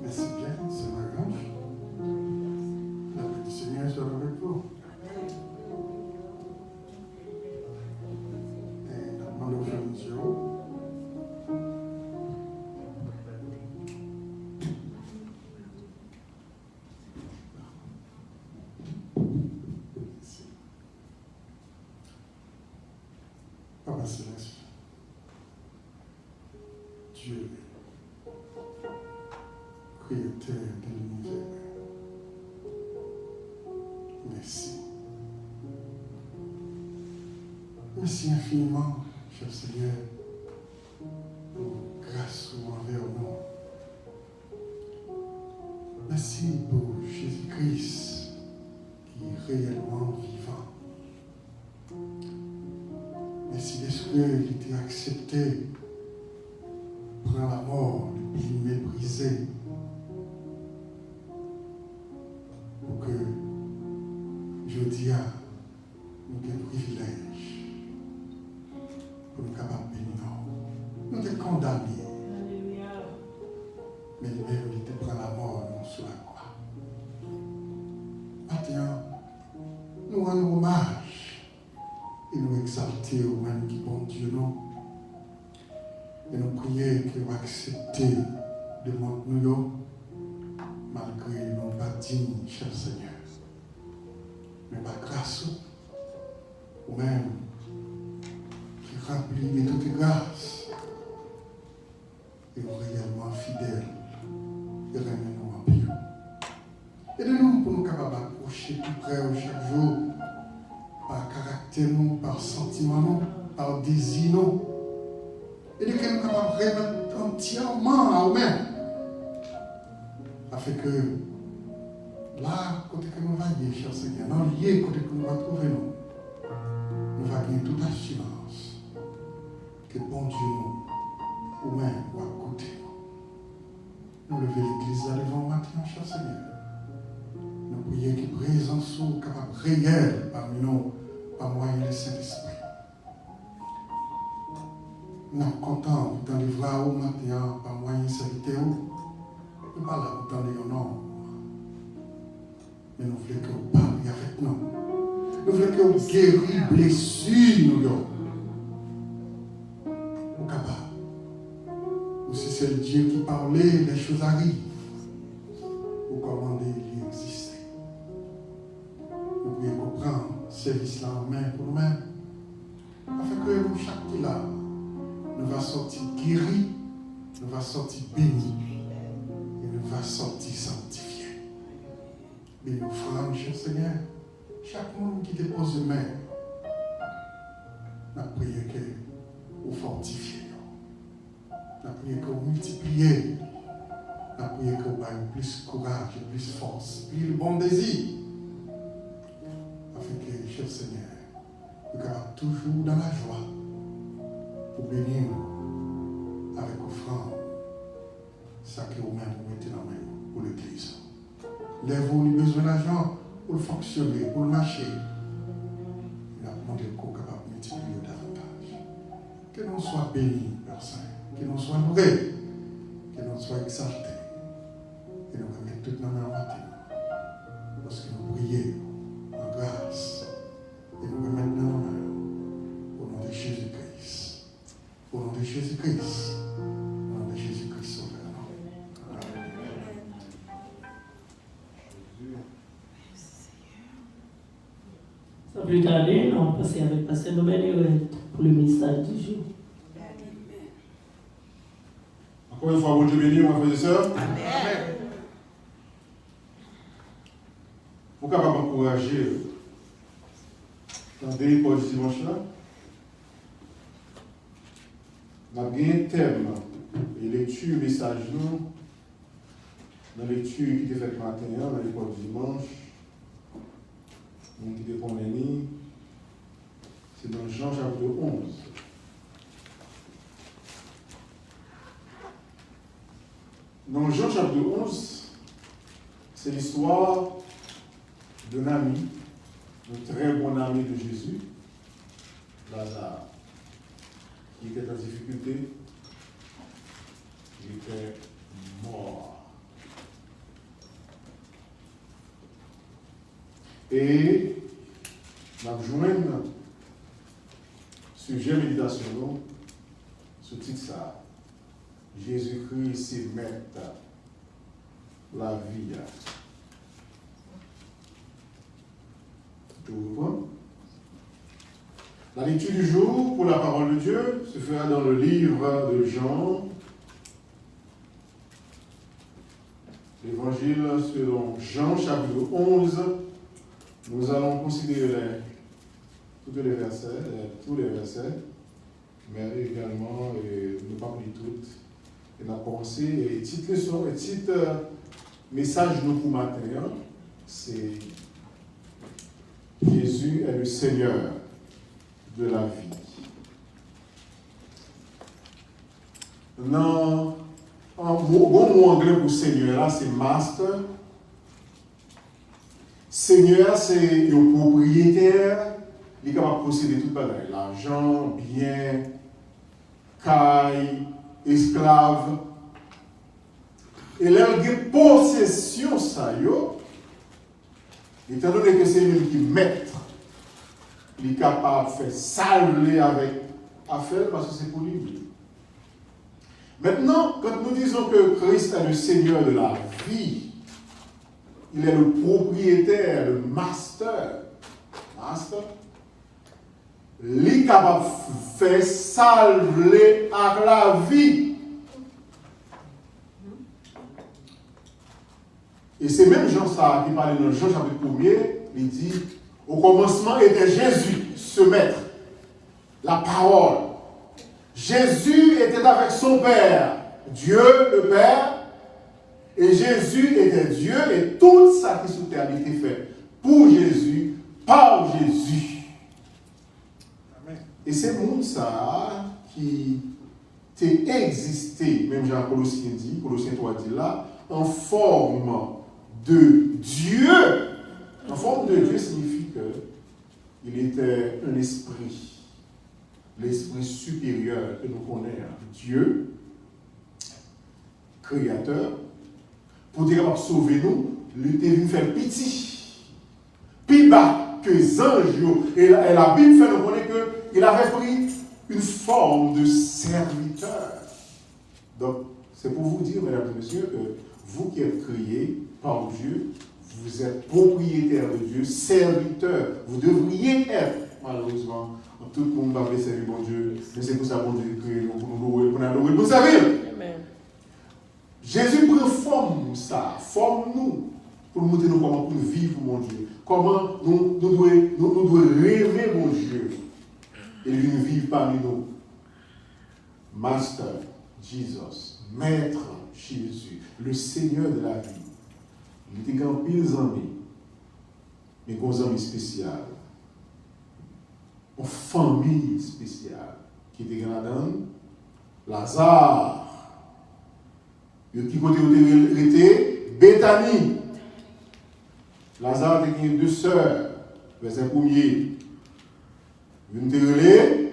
Merci bien, c'est ma grange. La paix du Seigneur soit avec vous. Et la demande au frère Monsieur. Papa Céleste, Dieu, Créateur de l'univers, merci. Merci infiniment, cher Seigneur, pour grâce envers nous. Merci pour Jésus-Christ qui est réellement vivant. Merci parce qu'il était accepté, prend la mort, depuis méprisé, pour que je dis à nous des privilèges, pour nous capables de bénir. Nous sommes condamnés, mais lui-même il était prend la mort non sur la croix. Maintenant, nous rendons hommage et nous exalter au même qui bon Dieu nous. Et nous prions que vous acceptez de nous malgré nos pas dignes, cher Seigneur. Mais par grâce, ou même qui remplit de toute grâce, et nous réellement fidèles, et ramenez-nous en Dieu. Aidez-nous pour nous capables d'approcher plus près chaque jour, par caractère, nous, par sentiment, nous, par désir. Nous. Et de que nous sommes capables de remettre entièrement à nous-mêmes. Afin que là, côté que nous allons, cher Seigneur, dans le lieu côté que nous allons trouver nous allons gagner toute assurance que bon Dieu nous, nous-mêmes, va côté nous. Nous lever l'église là devant maintenant, cher Seigneur. Nous prions que présence soit capable réelle parmi nous, par moyen du Saint-Esprit. Nous sommes contents de t'en livrer au matin par moyen de serviteur. Nous ne sommes pas là pour t'en livrer, non. Mais nous voulons que vous parliez avec nous. Nous voulons que vous guérissiez les blessures, nous. Vous capables. Vous c'est le Dieu qui parlait, les choses arrivent. Vous commandez d'y exister. Nous voulons comprendre ce service-là en main pour nous-mêmes. Afin que nous, chaque qui là, nous va sortir guéri, nous va sortir béni et nous va sortir sanctifié. Mais nous ferons, cher Seigneur, chaque monde qui dépose une main, nous prions que vous fortifiez. Nous prions que vous multipliez. Nous prions que vous ayez plus de courage, plus de force, plus de bon désir. Afin que, cher Seigneur, nous soyons toujours dans la joie. Pour bénir avec offrande, ça que vous-même vous mettez dans la main pour l'église. Lève-vous les besoins d'argent pour fonctionner, pour marcher. Il a demandé qu'on soit capable de multiplier davantage. Que nous soyons bénis, Père Saint, que nous soyons loués, que nous soyons exaltés. Et nous remettons toute notre main en matin. Parce que nous prions en grâce. Et nous remettons dans nos mains au nom de Jésus-Christ. Au nom de Jésus-Christ. Au nom de Jésus-Christ sauveur. Amen. Sans plus tarder, on va passer avec Pasteur Noël pour le message du jour. Encore une fois, bon Dieu béni, mes frères et sœurs. Amen. Vous êtes capable d'encourager dans des pour ce dimanche-là. Nous avons un thème et lecture, message nous, dans la lecture qui était faite matin, dans l'école du dimanche, qui était pour l'année, c'est dans Jean chapitre 11. Dans Jean chapitre 11, c'est l'histoire d'un ami, un très bon ami de Jésus, Lazare, qui était en difficulté, il était mort. Et nous joignons sujet méditation, ce titre ça. Jésus-Christ, c'est maître la vie. Tu comprends? La lecture du jour pour la parole de Dieu se fera dans le livre de Jean, l'évangile selon Jean, chapitre 11. Nous allons considérer tous les versets, mais également ne pas oublier toutes. Et la pensée et titre leçon, et titre message nous pour matin, c'est Jésus est le Seigneur de la vie. Non, un mot anglais pour Seigneur là, c'est master. Seigneur, c'est le propriétaire, il est capable de posséder tout le bagage, l'argent, bien, caille, esclave. Et là, il y a possession, ça, étant donné que c'est lui qui maître, il est capable de faire salver avec affaire parce que c'est pour lui. Maintenant, quand nous disons que Christ est le Seigneur de la vie, il est le propriétaire, le master, il est capable de faire salver avec la vie. Et c'est même Jean ça qui parle dans Jean chapitre 1er, il dit, au commencement était Jésus, ce maître, la parole. Jésus était avec son Père, Dieu le Père, et Jésus était Dieu, et tout ça qui sous terre a été fait pour Jésus, par Jésus. Amen. Et c'est le monde ça qui a existé, même Jean Colossiens dit, Colossiens 3 dit là, en forme de Dieu. En forme de Dieu signifie qu'il était un esprit, l'esprit supérieur que nous connaissons, Dieu, créateur, pour dire capable de sauver nous, il était venu faire petit, plus bas que les anges. Et la Bible fait nous connaître qu'il avait pris une forme de serviteur. Donc, c'est pour vous dire, mesdames et messieurs, que vous qui êtes créés par Dieu, vous êtes propriétaire de Dieu, serviteur. Vous devriez être, malheureusement, tout le monde va servir bon Dieu, mais c'est pour ça que bon Dieu crée pour nous louer, pour nous louer, pour nous servir. Jésus prend forme ça, forme nous, pour nous montrer comment nous vivre mon Dieu, comment nous devons rêver mon Dieu, et lui vivre parmi nous. Master Jesus, Maître Jésus, le Seigneur de la vie. Il était grand pile amis, mais gros amis spécial, une famille spéciale, qui était grand Lazare. Qui côté où était Béthanie. Lazare était deux sœurs. Verset 1er. Une était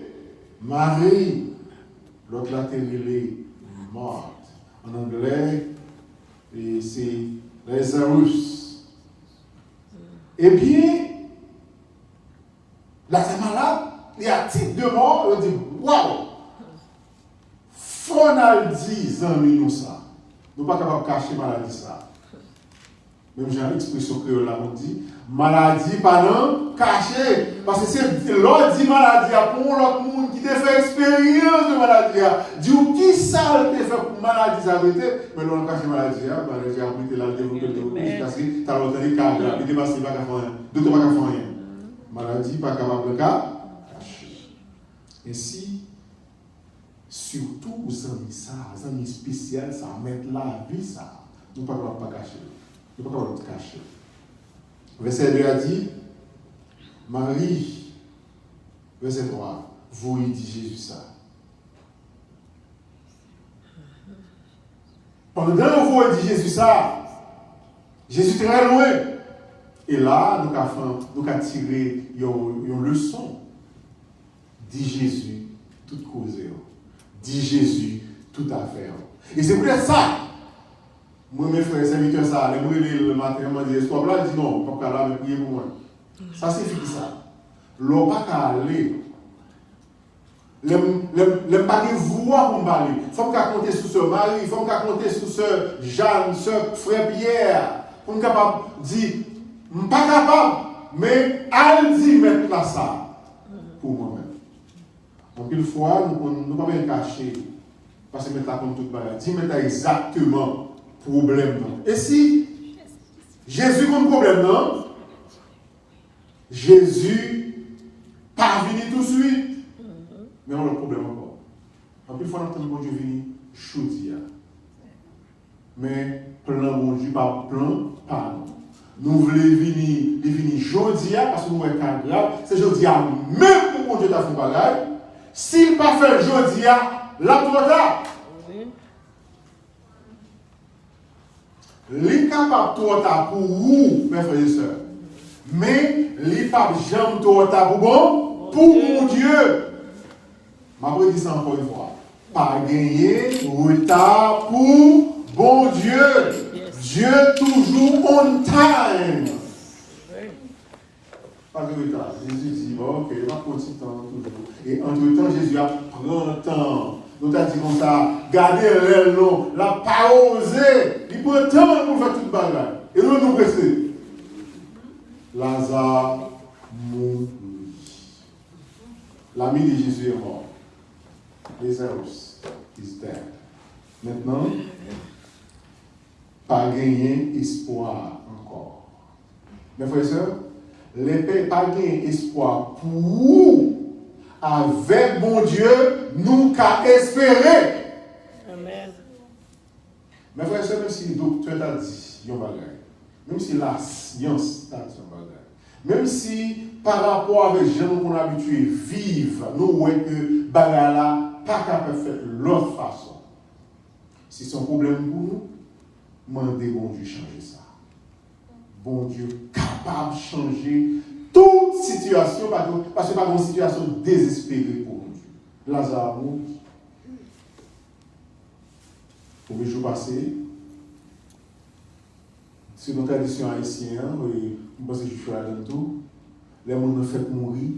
Marie. L'autre la était morte. En anglais, c'est Lazarus. Eh bien, là c'est malade. Il y a titre de mort. On dit waouh! Fonaldi, zami nous ça. Nous ne sommes pas capables de cacher la maladie. Ça. Même j'ai une expression créole là, on dit maladie pas non cachée. Parce que c'est l'autre dit maladie pour l'autre monde qui te fait expérience de maladie. Dis qui ça te fait pour maladie ça arrêter, mais l'on cache maladie. Maladie a pris la développer parce que tu as entendu qu'il il dépasse pas qu'à faire rien. D'autres pas qu'à faire rien. Maladie pas capable de cacher. Ainsi, surtout aux amis ça, les amis spéciaux, ça mettre la vie ça. Nous ne pouvons pas cacher. Nous ne pouvons pas cacher. Verset 2 a dit, Marie, verset 3, vous y dit Jésus ça. Pendant que vous dit Jésus ça, Jésus très loin. Et là, nous avons tiré une leçon. Dit Jésus, toute cause. Dit Jésus, toute affaire. Et c'est peut-être ça. Moi, mes frères, serviteurs, ça, les brûler le matin, ils m'ont dit, est-ce qu'on là? Je dis non, pas là, mais priez pour moi. Ça signifie ça. L'on pas qu'à aller. Le pas de voix pour me parler. Il faut qu'on compte sur ce mari, il faut qu'on compte sur ce Jeanne, ce frère Pierre, pour me capable de dire, je ne suis pas capable, mais elle dit mettre là ça pour moi-même. Donc, une fois, nous ne pouvons pas bien cacher, parce que maintenant, comme toute bagarre, dis maintenant exactement le problème. Et si Jésus comme problème, non? Jésus pas venu tout de suite. Mais on a le problème encore. En plus, il faut entendre bon Dieu venir chaudir. Mais plan bon Dieu, pas plan, pas non. Nous voulons venir jodia parce que nous sommes grave. C'est jodia même pour bon Dieu t'a fait bagage. S'il pas fait jodia, là trop tard. Li capable trop tard pour vous, mes frères et sœurs. Mais li pas jamais trop tard pour bon, pour mon Dieu. Ma vous dis ça encore une fois. Pas gagner retard pour bon Dieu. Dieu toujours on time. Pas de retard. Jésus dit, bon, ok, il va prendre ce temps toujours. Et entre-temps, Jésus a pris temps. Nous t'as dit comme ça, gardez le long, la pas osé. Il prend temps pour faire toute bagarre. Et nous pressons. Lazare mourit. L'ami de Jésus est mort. Lazarus is dead. Maintenant, pas gagner espoir encore. Mes frères et sœurs, les pères pas gagner espoir pour vous. Avec bon Dieu, nous qu'à espérer. Amen. Mes frères et sœurs, même si le docteur t'a dit, il y a un bagage. Même si la science t'a dit un bagage. Même si par rapport avec les gens qu'on a habitué à vivre, nous voyons que bagage là, pas capable de faire de l'autre façon. Si c'est un problème pour nous, demandez bon Dieu changer ça. Bon Dieu capable de changer toute situation, parce que pas une situation désespérée pour nous. Lazare mourit. Pour les jours passés, c'est notre tradition haïtienne, je pense que je suis là dans tout. Les gens ont fait mourir,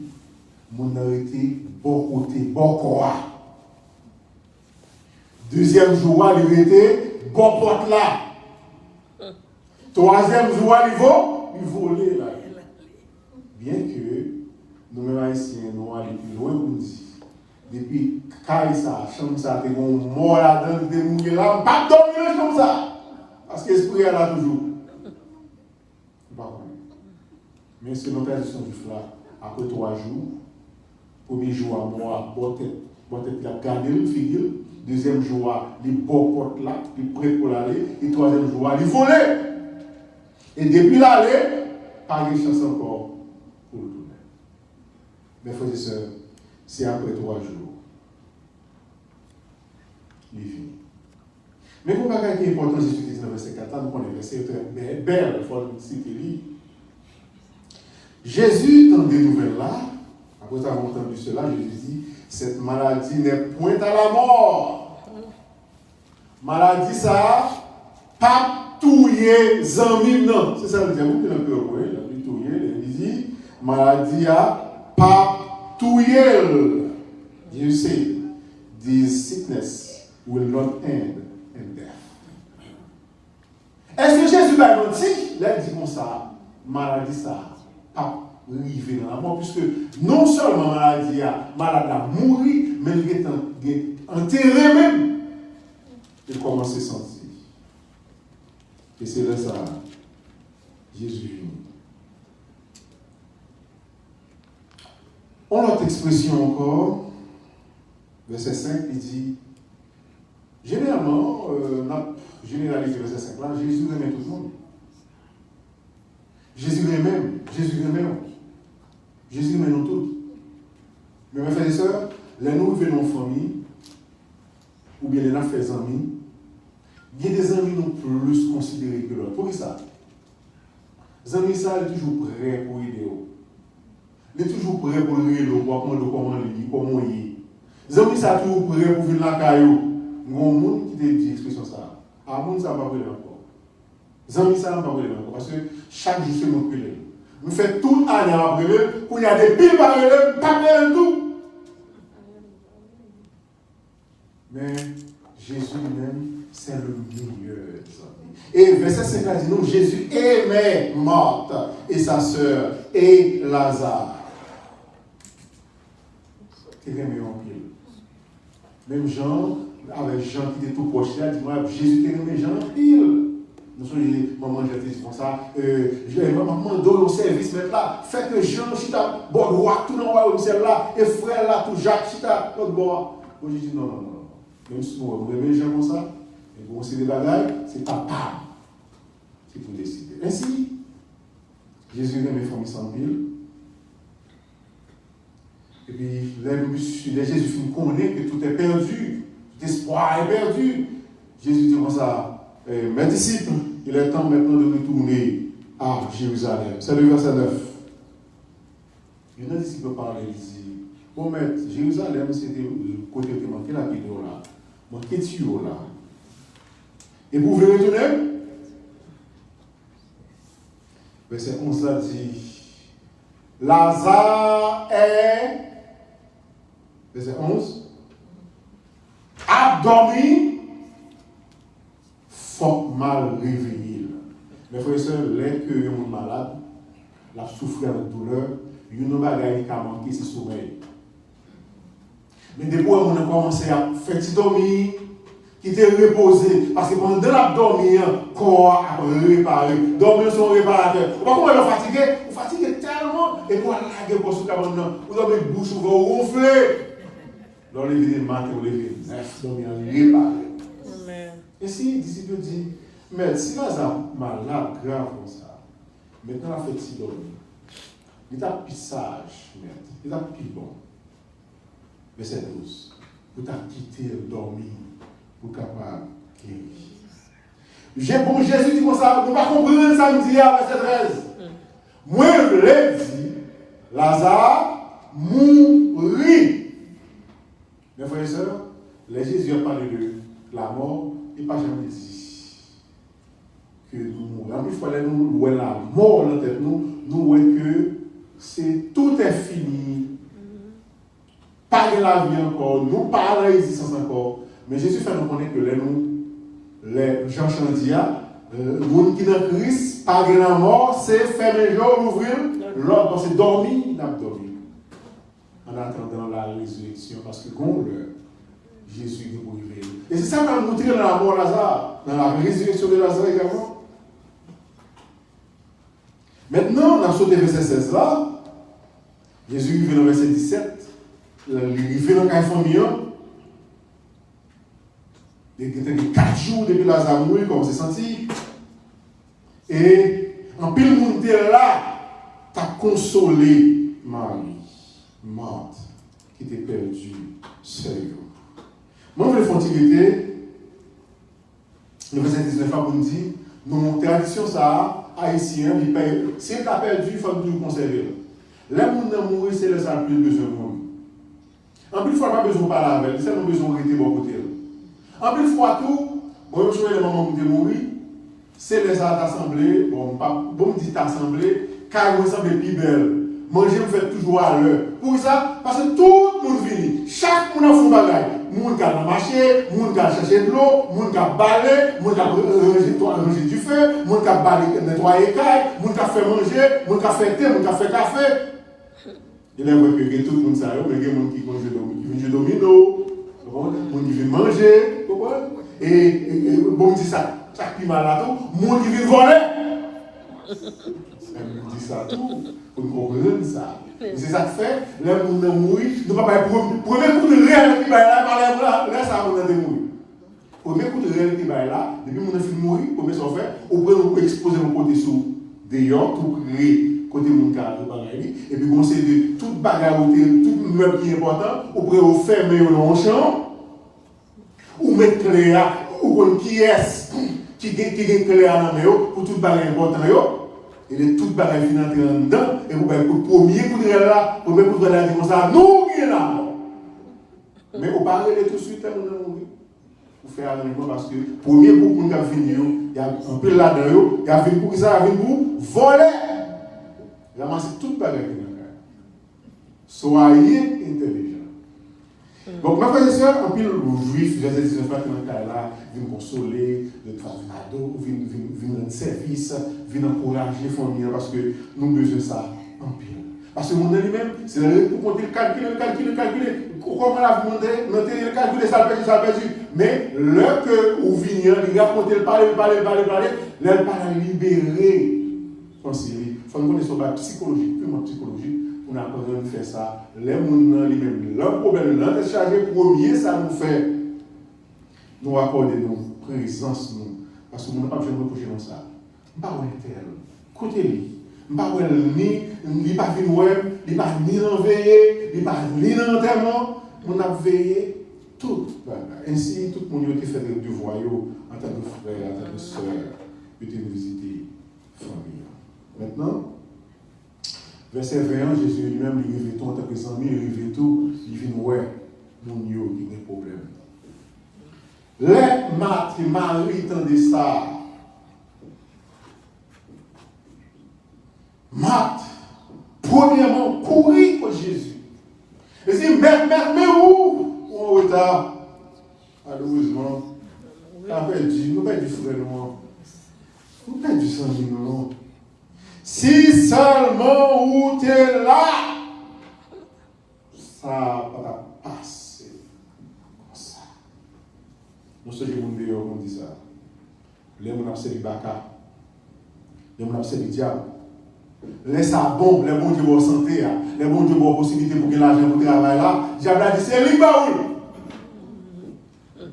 les gens ont été bon côté, bon corps. Deuxième jour, il était bon porte là. Troisième jour, il volait là. Bien que nous-mêmes haïtiens, nous allons plus loin pour nous dire. Depuis Kaïsa, chambre ça, t'es bon mort là-dedans, t'es mouillé là, pas dormir comme ça. Parce que l'esprit est là toujours. Mais c'est notre tradition du fla. Après 3 jours, premier jour à moi, bon tête là, garder le figure. Deuxième jour, les beaux portes là, les prêts pour l'aller. Et troisième jour, les voler. Et depuis l'aller, pas de chance encore pour le tourner. Mes frères et sœurs, c'est après 3 jours. Il est fini. Mais pour pas qui est important, Jésus dit dans le verset 4, nous connaissons le verset très belle, il faut le citer. Jésus, dans des nouvelles là, après avoir entendu cela, Jésus dit, cette maladie n'est point à la mort. Maladie ça, pas touiller zami non. C'est ça le diable qui est un peu heureux, il a dit touiller, il dit, maladie a pas touiller. You say, this sickness will not end in death. Est-ce que Jésus va mentir? Là, il dit comme ça, maladie ça, pas arriver dans la mort, puisque non seulement maladie a mouru, mais il est enterré même. Il commence à sentir. Et c'est là ça, Jésus vient. On a l'autre expression encore, verset 5, il dit, généralement, on a généralisé verset 5 là, Jésus aimait tout le monde. Jésus aimait nous tous. Mais mes frères et sœurs, les nous venons en famille, ou bien les frères amis, Il y a des amis non plus considérés que l'autre. Pour ça, les amis, ça, il est toujours prêt pour aider. Il est toujours prêt pour le rélo, pour apprendre comment il est, comment il est. Les amis, ça, toujours prêt pour venir la caillou. Il y a un monde qui te dit l'expression ça. À monde, ça va pas parler encore. Les amis, ça va pas parler encore. Parce que chaque jour, c'est mon problème. Nous faisons tout l'année après eux, pour y a des piles par eux, pas de tout. Mais Jésus lui-même, c'est le meilleur des amis. Et verset 5 dit nous, Jésus aimait Marthe et sa sœur et Lazare. C'est bien meilleur en pile. Même Jean, avec Jean qui était tout proche là, dit moi, Jésus aimait Jean en pile. Nous sommes dit, maman, j'ai dit comme ça, maman, donne au service maintenant, faites que Jean, chita, bon, roi, tout le monde, celle-là, et frère là, tout Jacques, chita, l'autre bord. Moi, j'ai dit non, non, non. Même si vous aimez les gens comme ça, et vous aussi des bagailles, c'est papa qui vous décide. Ainsi, Jésus aime les familles sans ville. Et puis, les Jésus finit connaît que tout est perdu, tout espoir est perdu. Jésus dit comme ça, mes disciples, il est temps maintenant de retourner à Jérusalem. C'est le verset 9. Les disciples parlaient, ils disaient, bon, maître, Jérusalem, c'était le côté qui manquait la vidéo là. Manquait de tuyau là. Et vous voulez retourner? Verset 11 là dit, Lazare est, verset 11, a dormi, fort mal réveillé. Mes frères et sœurs, les que sont malades, la souffrir avec douleur, il y a une bagaille qui a manqué, c'est sommeil. Mais depuis on a commencé à faire dormir, qui était reposé, parce que pendant la dormir, le corps a réparé. Dormir son réparateur. Pourquoi on est fatigué? Vous fatiguez tellement, et vous allez pour ce cabane, vous avez une bouche, vous ronflez. Dans les vies de matin, vous levez neuf, dormir réparé. Et si le disciple dit, mais si là, ça malade, grave comme ça, maintenant la fait si dormir, il est plus sage, il est plus bon. Verset 12. Vous t'as quitté dormir pour capable guérir. Bon, Jésus dit comme ça, nous ne pouvons pas comprendre ça, nous dit verset 13. Moi, je l'ai dit, Lazare mourit. Mes frères et sœurs, les Jésus a parlé de la mort, il n'a pas jamais dit que nous mourons. Il fallait nous voir la mort dans la tête, nous voyons que tout est fini. Pas de la vie encore, nous pas de l'existence encore. Mais Jésus fait nous connaître que les Jean Chandia, le monde qui est dans Christ, pas de la mort, c'est fermer les yeux, ouvrir, l'autre, c'est dormir, il a dormi. En attendant la résurrection, parce que quand Jésus est pour vivre. Et c'est ça qu'on a montré dans la mort de Lazare, dans la résurrection de Lazare également. Maintenant, on a sauté verset 16 là. Jésus vient dans verset 17. Il vient dans la famille. Il y a 4 jours depuis Lazare mourir, comme c'est senti. Et en pile monde là, tu as consolé Marie, morte, qui était perdue, seule. Moi, je vais faire le verset 19 pour nous dire, nos traditions, ça, haïtien, si tu as perdu, il faut que tu le conserves. Les gens qui mourir, c'est le seul plus besoin de monde. En plus, il ne faut pas besoin de parler avec, c'est le besoin de rester bon côté. En plus, il faut tout, bon, je suis les moments où tu mourir, c'est les assemblées, bon, me dit assemblée, car vous semblez plus belle. Manger, vous faites toujours à l'heure. Pour ça, parce que tout le monde vient. Chaque monde a fait bagaille. Moun qui a marché, moun qui a cherché de l'eau, moun qui a balé, moun qui a rangé du feu, moun qui a balé, nettoyé les cailles, moun qui a fait manger, moun qui a fait thé, moun qui a fait café. Il y a que tout le monde sait, mais il y a des gens qui jouent domino, moun qui vient manger, et bon, dit ça, chaque piment là, moun qui vient voler. On dit ça tout, pour nous comprendre ça. C'est ça que fait, les gens qui mourir, nous ne pouvons pas premier coup de réel qui va là, là, ça va nous mourir. Premier coup de réel qui va là, depuis que nous avons fini de mourir, premier ça fait, on peut exposer mon côté sous dehors pour créer côté mon cadre de bagaille. Et puis, on sait de toute bagarre, tout meuble qui est important, on peut fermer dans le champ, ou mettre clé là, ou qui est qui est clair dans eux pour tout bagage important et de tout bagage financier dedans et pour premier coup de là premier coup de là comme ça nous qui est là mais on parle de tout de suite pour faire un parce que premier coup pour nous venir il y a un peu là-dedans il y a venu pour ça il y a venu pour voler ramasser tout bagage soyez intelligents. Donc, ma frère et soeur, en pile juif, j'ai dit, je ne sais pas que dans le cas là, viennent consoler, de faire un cadeau, viennent rendre service, viennent encourager la famille, parce que nous avons besoin de ça en pile. Parce que mon lui-même, c'est pour compter, calculer. Comment on a demandé, noter, calculer, ça perdu. Mais l'heure que vous venez, il a compté, parler, l'heure pas libérer. Il faut nous connaître sur la psychologie, purement psychologique. On a besoin de faire ça. Les gens lui-même, leur problème, leur décharger premier, ça nous fait nous accorder nos présence, nous. Parce que nous n'avons pas besoin de reprocher dans ça. Je ne sais pas où est-elle. Côté-lui. Je ne sais pas où elle n'est pas venue, il n'est pas ni l'enveillé, il n'est pas ni l'enterrement. On a veillé tout. Ainsi, tout le monde a été fait du voyau en tant que frère, en tant que soeur, il a été visité la famille. Maintenant, verset 21, Jésus lui-même, il révèle tout en tant que ami, il révèle tout, il vient ouais, mon yo, il y a des problèmes. Les Marie tendait ça. Marthe, premièrement, courir pour Jésus. Et dit, mais où? On est retard. Malheureusement, nous avons perdu frère, nous avons perdu sang, non. Si seulement où tu es là, ça va passer comme ça. Nous sommes des gens qui disent ça. Les gens qui ont fait des baka, les gens qui ont fait des diables. Les ça bon, les bons Dieu pour santé, les bons Dieu pour possibilité pour que l'argent pour travailler là. Diable a dit c'est lui baoul.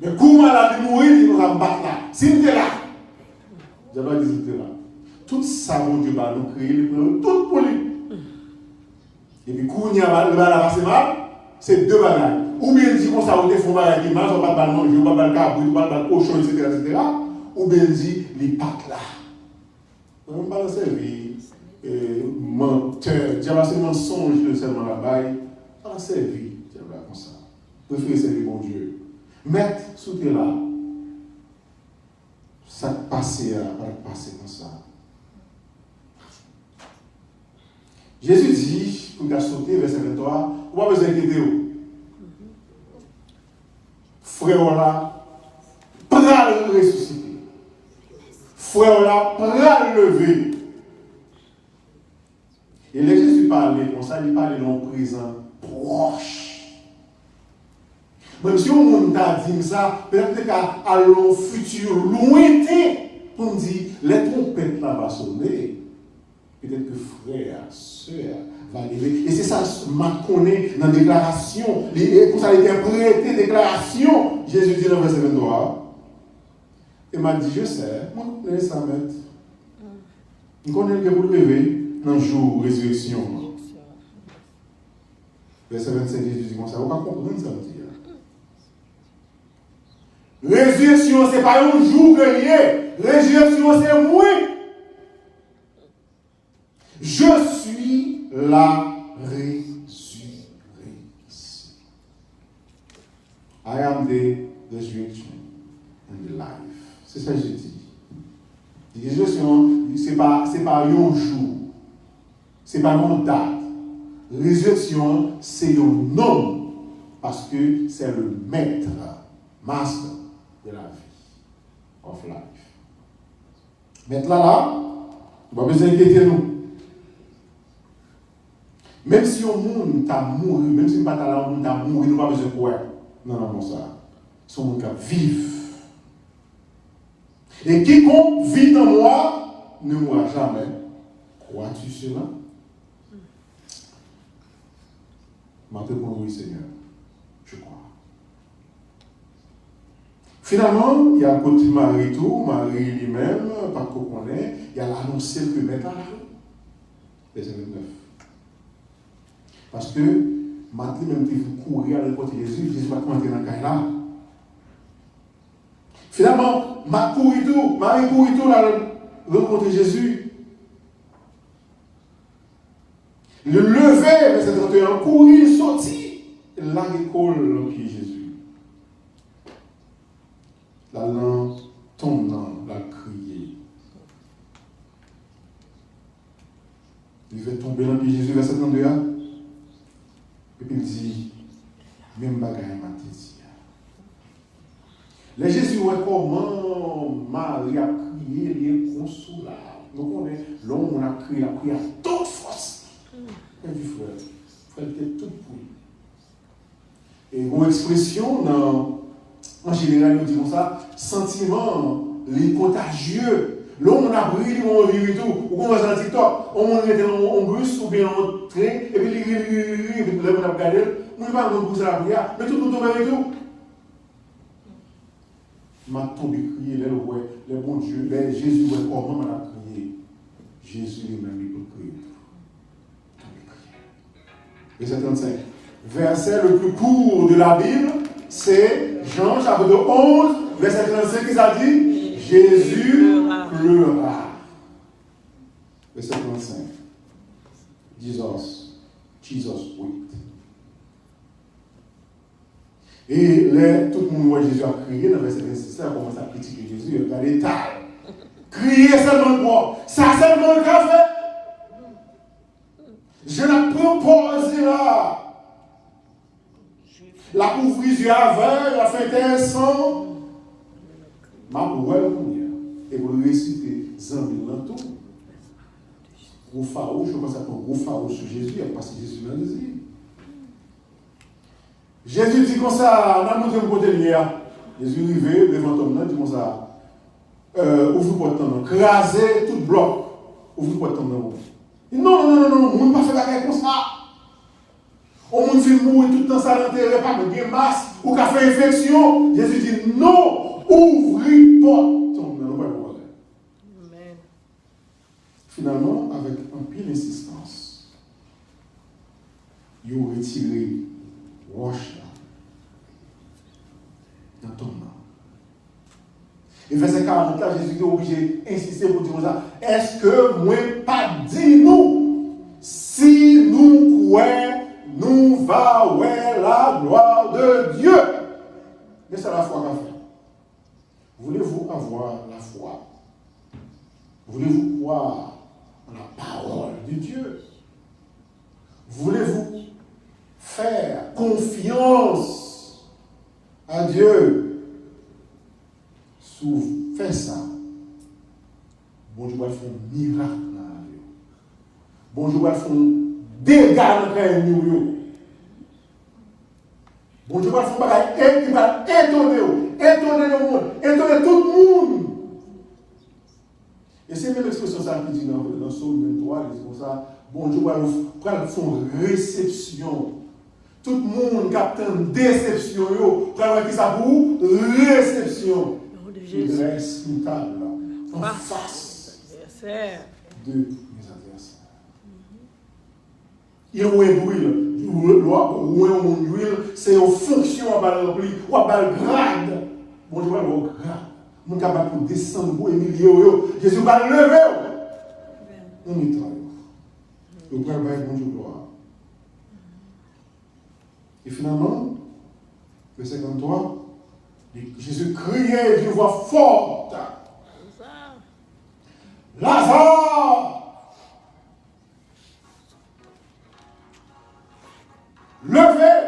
Mais comment la de mourir, il nous a battu là. Si tu es là, diable a dit si tu es là. Tout ça, mon Dieu, va nous créer, tout pour lui. Et puis, quand il y a le passer mal, c'est deux bagages. Ou bien il dit qu'on s'est fait mal qui marche, on va pas manger, on va pas le cabri, on va pas le cochon, etc. Ou bien il dit les pâtes là. On va pas servir. Menteur, diable, c'est mensonge de seulement la baille. On va servir, diable, comme ça. Préférez servir mon Dieu. Mettre sous tes là. Ça passe, va passer comme ça. Jésus dit, pour qu'il sauter, verset 23, on va vous inquiéter. Frère là, pral ressusciter. Frère là, pral lever. Et les Jésus parlait comme ça, il parlait dans le présent proche. Même si on t'a dit ça, peut-être qu'à un futur lointain, on dit, les trompettes là vont sonner. Peut-être que frère, soeur, va arriver. Et c'est ça, je connais dans la déclaration, pour ça, il a interprété déclaration. Jésus dit dans le verset 23, il m'a dit, je sais, moi, je connais ça, maître. Je connais que vous le lever dans le jour de résurrection. Verset 25, Jésus dit comme ça, vous ne pouvez pas comprendre ça, me dit. Résurrection, ce n'est pas un jour grenier. Résurrection, c'est moi. Je suis la résurrection. I am the resurrection and the life. C'est ça que je dis. La résurrection, ce n'est pas un jour. Ce n'est pas une date. La résurrection, c'est un nom. Parce que c'est le maître, master de la vie. Of life. Maintenant là, on va besoin d'inquiéter nous. Même si au monde t'a mouru, même si pas là, on t'a mouru, nous pas besoin de quoi. Non, ça. C'est un monde qui vive. Et quiconque vit en moi ne mourra jamais. Crois-tu cela? Ma réponse oui, Seigneur. Je crois. Finalement, il y a le côté Marie tout, Marie lui-même, pas qu'on connaît, il y a l'annoncé que maintenant, verset 29. Parce que Marie même qui courir à l'époque de Jésus, Jésus va entrer dans le cas là. Finalement, Marie courit tout là, rencontrer Jésus. Le lever, verset 31, courir, sortir, là, l'école, au pied de Jésus. La langue tombe dans la criée. Il va tomber dans le pied de Jésus, verset 32. Et puis il dit, même bagaille m'a dit. Les Jésus voit comment Marie a crié, il est consolable. Donc on est l'homme, on a crié à toute force. Et du frère était tout pour lui. Et une expression, en général, on dit comme ça, sentiment, les contagieux. L'homme a brillé, on vit tout. Ou on va sur TikTok, on est en bus ou bien en train, et puis on a regardé, on ne va pas nous la prière, mais tout le monde avec tout. M'a tombé crier, les bons Dieu, les Jésus, comment on a crié. Jésus lui-même, il peut crier. Verset 35. Verset le plus court de la Bible, c'est Jean chapitre 11, verset 35, qui ça dit? Jésus pleura. Verset 35. Jesus wept. Et là, tout le monde voit Jésus a crié dans verset 26, là, commence à critiquer Jésus, il a des tailles. Crier seulement quoi? Ça seulement le café. Je la propose là. La ouvrise du aveugle, la fait intéressant. Ma bouelle, et vous récitez Zambi Lantou. Gros farouche, je pense à un gros farouche sur Jésus, il a passé Jésus dans les îles. Jésus dit comme ça, on a montré un côté hier. Jésus est arrivé devant l'homme, il dit comme ça, ouvre votre temps, crasez tout bloc, ouvre votre temps. Non, on ne peut pas faire la guerre comme ça. On ne fait mourir tout le temps, ça l'intérêt, pas de masse, ou qu'à faire infection. Jésus dit non, ouvrez porte. Amen. Finalement, avec un pile d'insistance, ils ont retiré roche là, dans ton nom. Et verset 40 là, Jésus est obligé d'insister pour dire ça. Est-ce que moi pas dit nous, si nous croyons, nous va ouais la gloire de Dieu. Mais c'est la foi qu'a fait. Voulez-vous avoir la foi? Voulez-vous croire en la parole de Dieu? Voulez-vous faire confiance à Dieu? Si vous faites ça, bon Dieu va faire un miracle dans la vie. Bon Dieu va faire un dégât dans la vie. Bon Dieu va faire un bagage qui va étonner le monde, étonner tout le monde. Et c'est même l'expression ça qui dit dans Psaume 23, il dit comme ça, bon Dieu va faire une réception. Tout le monde qui a une déception, il va faire ça pour réception. Il reste une table en face de mes adversaires. Il y a une huile, c'est une fonction à balle remplie, ou à balle grade. Bon Dieu va le grade. Nous sommes capables de descendre et milieu. Jésus va lever. On y travaille. Le père va être bon Dieu gloire. Et finalement, verset 53, Jésus criait d'une voix forte. Lazare, levez.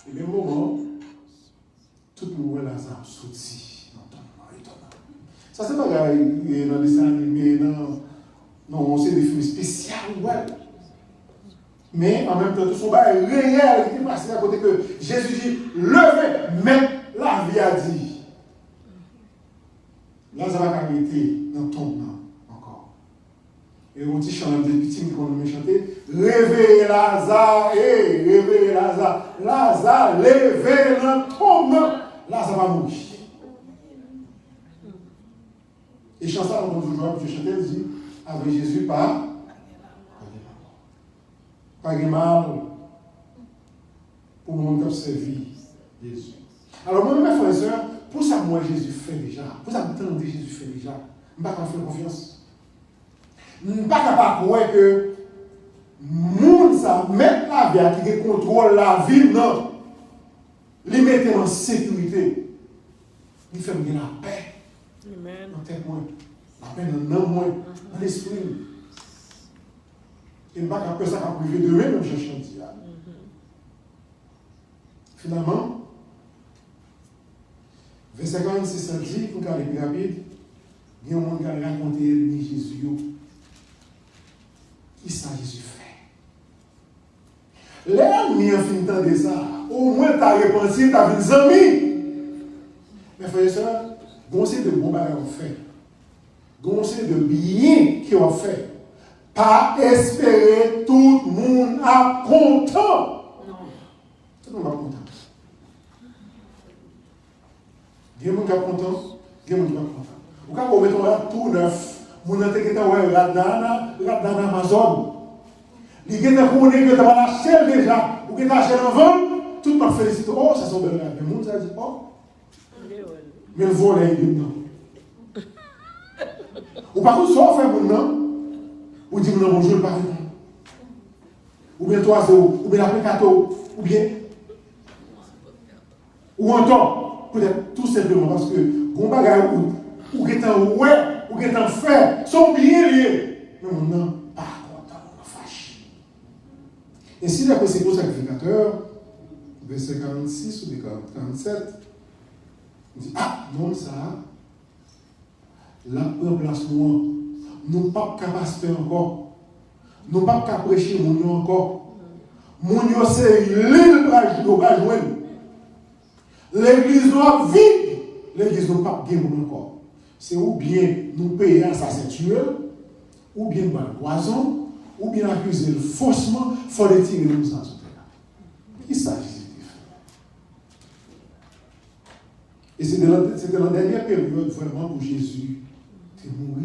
Et le moment, tout le monde Lazare sorti dans ton nom étonnant. Ça, c'est pas dans les dessins animés, non, c'est des films spéciaux, ouais. Mais en même temps, tout son bail réel qui est passé à côté que Jésus dit, levez, mais la vie a dit. Lazare a été dans ton nom encore. Et on dit chant des petits qu'on a chanté, réveillez Lazare, réveillez Lazare, Lazare, levez dans ton nom. Lazare va mourir. Et chanson, on toujours je chantais, il dit, avec Jésus, pas de mal pour le monde qui a servi Jésus. Alors, moi, mes frères et sœurs, pour ça, moi, Jésus fait déjà. Pour ça, me Jésus fait déjà. Je ne peux pas faire confiance. Je ne peux pas croire que monde ça met la vie qui contrôle la vie, non. Les mettre en sécurité. Il fait bien la paix. Amen. Dans la tête, moi. La paix dans l'âme, moi. Dans l'esprit. Et je ne peux pas faire ça qu'à privé de même, je cherche un petit. Finalement, verset 46, ça dit, pour aller plus rapide, il y a un monde qui a raconté Jésus. Qui ça Jésus fait? L'ennemi a fini de ça. Au moins, tu as repenti, tu as vu des amis. Mes frères et sœurs, c'est de bons bagages qu'on fait. C'est de bien qui ont fait. Pas espérer tout le monde à content. Tout le monde est content. Il y a des gens qui sont contents, il y a des gens qui sont contents. Vous pouvez mettre un tout neuf, vous n'avez pas dans Amazon. Il y a des gens qui ont acheté déjà, vous avez acheté en vente, tout le monde félicite. Oh, ça sont belles. Mais le monde ça dit, oh, mais le vol est dedans. Ou par contre, soit on fait maintenant, ou dit non, bonjour, pas ou bien 3-0, ou bien après 4, ou bien, ou un temps, peut-être tout simplement parce que, on bagaille ou qui est en ouais, ou qui est en fait, sont bien liés. Mais maintenant, pas content, on fâche. Et si d'après ces gros sacrificateurs, verset 46 ou 47, on dit, ah, non, ça, la place nous nous pas capacité encore. Nous pas capable prêcher mon encore. Mon c'est l'île pour joindre. L'église doit vide. L'église n'a pas gagné encore. C'est ou bien nous payer assassin tueur, ou bien par poison, ou bien accuser faussement, il faut les tirer nous sans terre. Qui s'agit de faire? Et c'était la dernière période vraiment où Jésus était mort.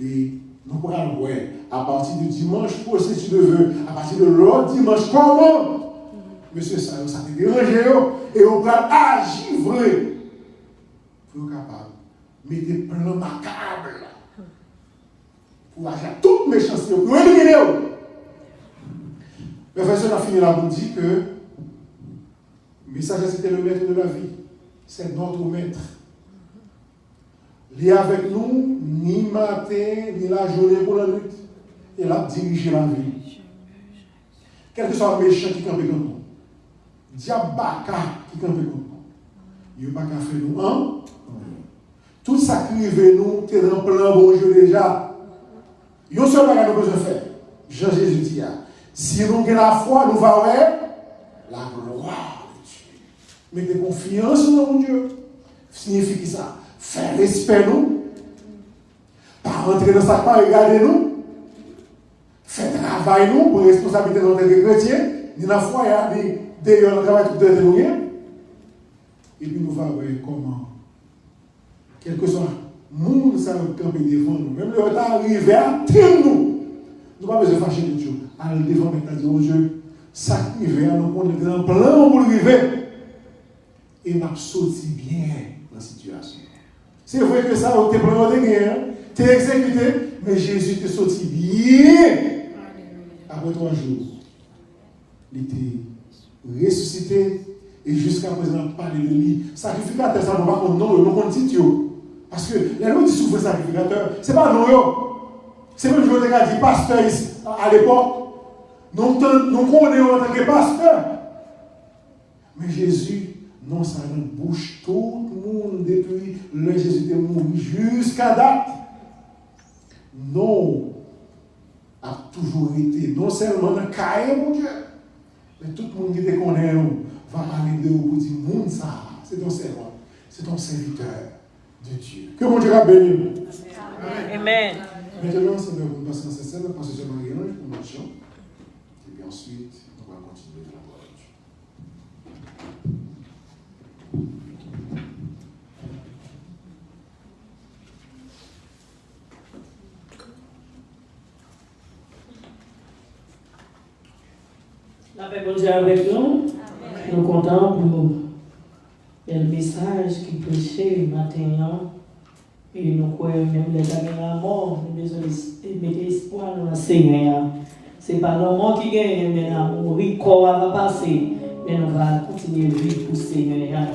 Et nous pourrons voir à partir du dimanche, si tu le veux, à partir de l'autre dimanche, comment Monsieur ça t'a dérangé et on va agir vrai. Pour être capable de mettre des plans macabres pour agir toute méchanceté, pour éliminer. Le verset a fini là pour dire que le messager c'était le maître de la vie. C'est notre maître. Il est avec nous, ni matin, ni la journée pour la nuit. Il a dirigé la vie. Quel que soit le méchant qui campe contre nous, diable baka qui campe contre nous, il n'y a pas qu'à faire nous un. Tout ça qui arrive nous, tu es dans le plan bon Dieu déjà. Il y a un seul bagage que nous besoin de faire. Jean-Jésus dit, si nous avons la foi, nous allons voir la gloire de Dieu. Mettez confiance dans mon Dieu. Signifie que ça? Faire respect nous, pas rentrer dans sa part et regarder nous, faire travail nous pour responsabilité de notre chrétien, ni la foi, ni d'ailleurs le travail tout de nous. Et puis nous allons voir comment, quel que soit le monde, ça va camper devant nous. Même le retard arrivé à nous. Nous n'avons pas besoin de fâcher de Dieu. Aller devant maintenant, dire, oh Dieu, ça qui arrive, nous connaissons un plan pour arriver. Et nous sorti bien dans la situation. C'est vrai que ça, tu es prêt de guerre, tu es exécuté, mais Jésus te sorti bien. Après 3 jours, il était ressuscité et jusqu'à présent, parler de lui. Sacrificateur, ça ne va pas comme non, nous continuons. Parce que les gens qui souffrent sacrificateur, ce n'est pas nous. C'est même je vous ai dit pasteur à l'époque. Nous connaissons en tant que pasteur. Mais Jésus, non, ça nous bouge tout le monde depuis le Jésus est mort jusqu'à date. Non, a toujours été, non seulement dans le cahier, mon Dieu, mais tout le monde qui te connaît, va parler de vous pour dire, monde ça, c'est ton servant, c'est ton serviteur de Dieu. Que mon Dieu a béni. Amen. Maintenant, c'est de vous passer dans cette scène, passer sur Marie-Ange pour notre chant. Et puis ensuite, on va continuer de la parole de Dieu. La paix de Dieu avec nous. Nous comptons pour message qui prêchait maintenant. Et nous croyons même les amis à la mort, nous devons mettre espoir dans le Seigneur. Ce n'est pas l'amour qui gagne, mais l'amour, le corps va passer, mais nous allons continuer à vivre pour le Seigneur.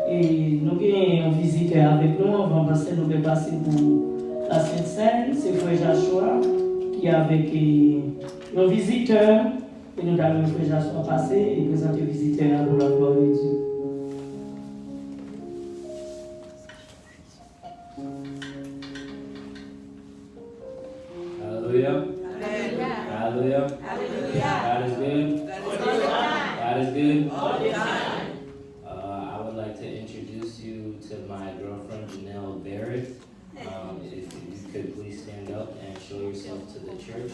Et nous avons un visiteur avec nous, on va passer, nous allons passer pour la Sainte-Seine, c'est Frère Joshua qui est avec un visiteur. Et nous allons Frère Joshua passer et présenter le visiteur pour la gloire de Dieu. Hallelujah. Hallelujah. God is good. God is good. I would like to introduce you to my girlfriend, Janelle Barrett. If you could please stand up and show yourself to the church.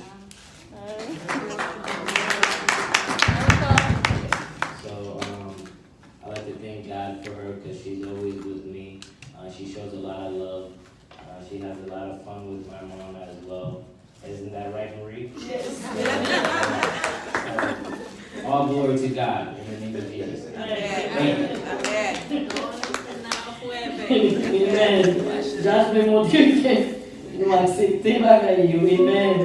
So I'd like to thank God for her because she's always with me. She shows a lot of love. She has a lot of fun with my mom as well. Isn't that right, Marie? Yes. All glory to God in the name of Jesus. Amen. Amen. J'avais mon Dieu qui nous a accepté. Amen.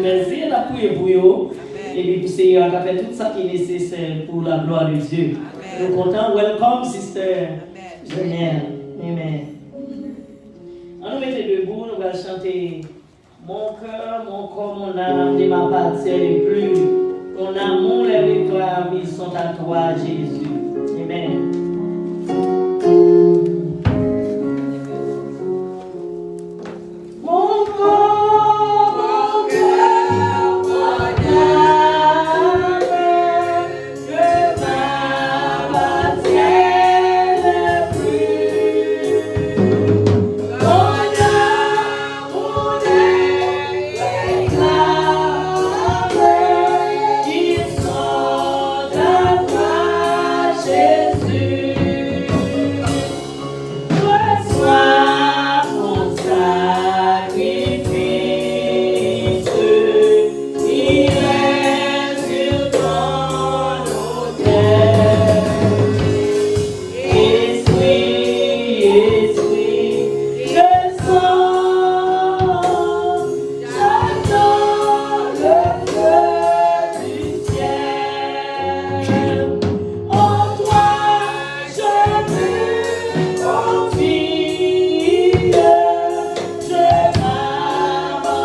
Merci à la prière pour vous. Et puis, pour Seigneur qui a fait tout ça qui est nécessaire pour la gloire de Dieu. Nous sommes contents. Welcome, sister Janelle. Amen. On nous mettait debout, nous allons chanter. Mon cœur, mon corps, mon âme ne m'appartiennent plus. Ton amour, les victoires, ils sont à toi, Jésus. Amen. Mon corps, mon cœur, mon âme ne m'appartiennent plus. Ton amour ils sont à toi, Jésus. Reçois mon sacrifice, il est sur ton autel. Esprit, je sens, j'attends le feu du ciel. En toi, je me confie, je m'abandonne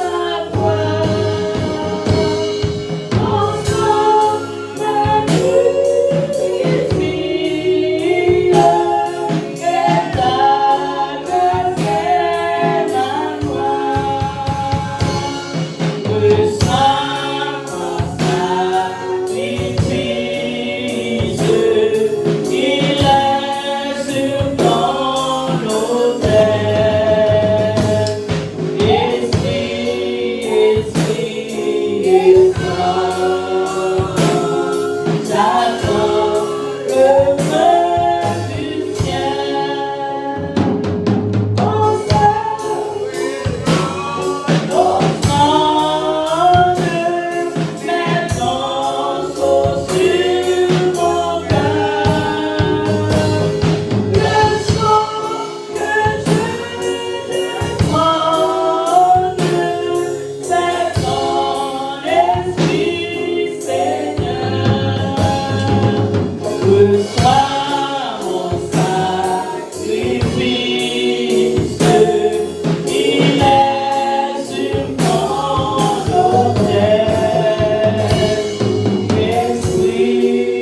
à toi. Mon sang me purifie, et ta grâce est à moi. Reçois mon sacrifice, il est sur ton autel. Esprit, j'attends le feu du ciel. Ton sang, ton sang, met ton sceau sur mon cœur. Le sang que je demande, c'est ton esprit, Seigneur. Reçois mon sacrifice, il est sur ton autel. Esprit,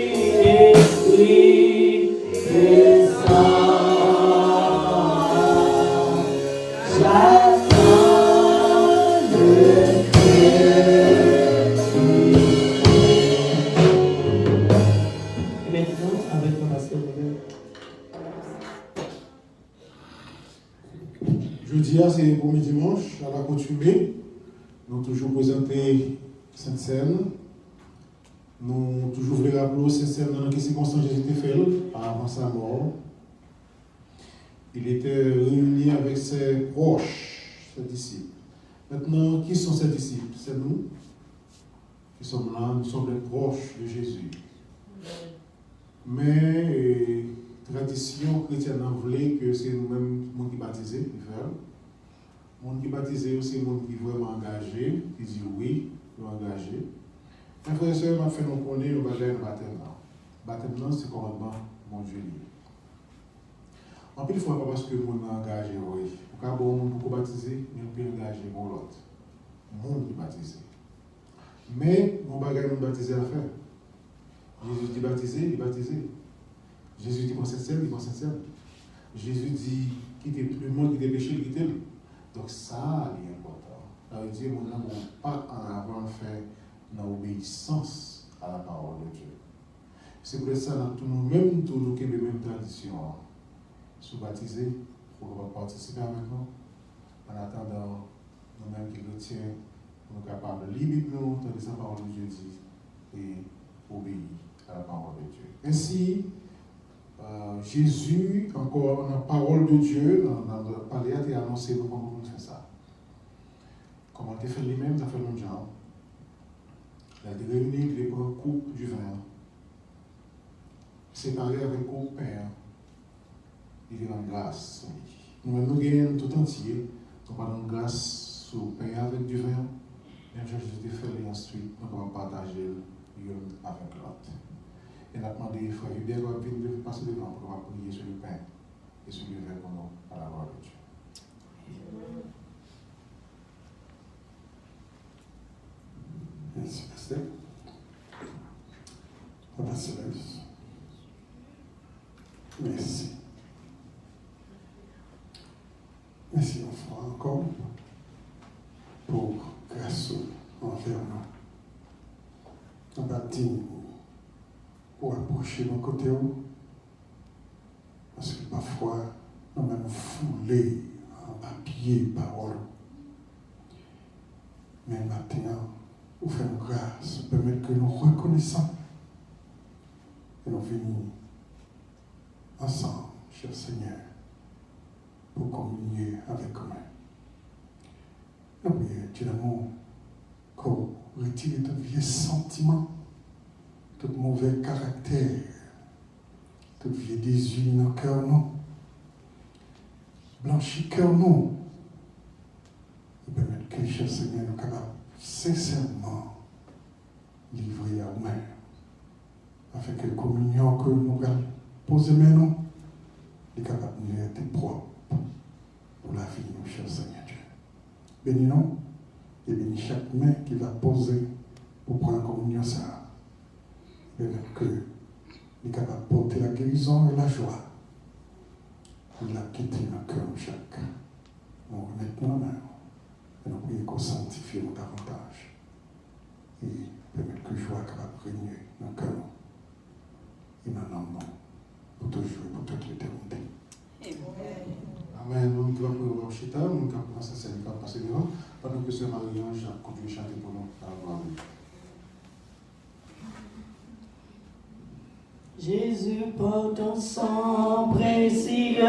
descends. J'attends le feu. Et maintenant, avec mon pasteur Robert. Jeudi, c'est le premier dimanche, à la coutumée. Nous avons toujours présenté Sainte-Seine. Nous avons toujours voulu rappeler Sainte-Seine dans quelles circonstances Jésus était fait avant sa mort. Il était réuni avec ses proches, ses disciples. Maintenant, qui sont ces disciples? C'est nous qui sommes là, nous sommes les proches de Jésus. Mais tradition chrétienne voulait que c'est nous-mêmes qui baptisés, qui veulent. Les gens qui baptisés, c'est les gens qui sont vraiment engagés, qui disent oui, qui sont engagés. Mes frères et sœurs, nous fait nous connaître le baptême. Le baptême, c'est le commandement, mon Dieu. En plus, il faut pas parce que nous sommes engagés, oui. Pour qu'on ait beaucoup baptisé, mais on peut engager pour l'autre. Le monde qui baptisé. Mais, nous avons baptisé à faire. Jésus dit baptiser, il baptisé. Jésus dit conscientiel, il conscientiel. Jésus dit quitter le monde qui est péché, il quitte. Donc ça, c'est important. Ça veut dire que nous n'avons pas en avant fait dans l'obéissance à la parole de Dieu. C'est pour ça que nous-mêmes, tous nous qui avons les mêmes traditions, sommes baptisés pour participer avec nous. En attendant, nous-mêmes qui chrétiens, nous sommes capables de lire nous, entendre la parole de Dieu dit et obéir à la parole de Dieu. Ainsi, Jésus, encore dans la parole de Dieu, dans le palais, a annoncé comment on fait ça. Comment on fait lui-même, ça fait longtemps. Il a réuni les coupes du vin, séparé avec le coupe pain, il est en grâce. Nous-mêmes, nous gagnons tout entier, nous avons grâce sur le pain avec du vin, et Jésus a fait ensuite, nous allons partager l'une avec l'autre. Et nous avons demandé, frère Hubert, de venir passer devant pour prier sur le pain et sur le vin pour nous, à la gloire de Dieu. Merci, pasteur. Papa Céleste. Merci. Merci, enfant, encore pour grâce envers nous. On va dire pour approcher nos côtés, parce que parfois, nous même foulés en papier, parole. Mais maintenant, vous faites grâce, permettre que nous reconnaissons et nous venons ensemble, cher Seigneur, pour communier avec vous. Nous prions, Dieu d'amour, qu'on retire tout vieux sentiment, tout mauvais caractère, tout vieux désir dans le cœur, nous. Blanchis le cœur, nous. Et permettre que, cher Seigneur, nous capables sincèrement livrer à vous-même, afin que la communion que nous allons poser maintenant est capable de être propre pour la vie, nous, cher Seigneur Dieu. Bénis-nous et bénis chaque main qui va poser pour prendre la communion ça. Permettre que nous est capable de porter la guérison et la joie. Pour la quitter dans le cœur de chacun. Nous remettons la main. Et nous prions qu'on sanctifie nous davantage. Et permettre que joie capable de régner dans le cœur. Et dans notre nom. Pour toujours et pour toute l'éternité. Amen. Nous devons prier au Chita, nous devons passer cette scène, passer devant, pendant que Sœur Marie-Ange continue à chanter pour nous. Jésus porte ton sang précieux,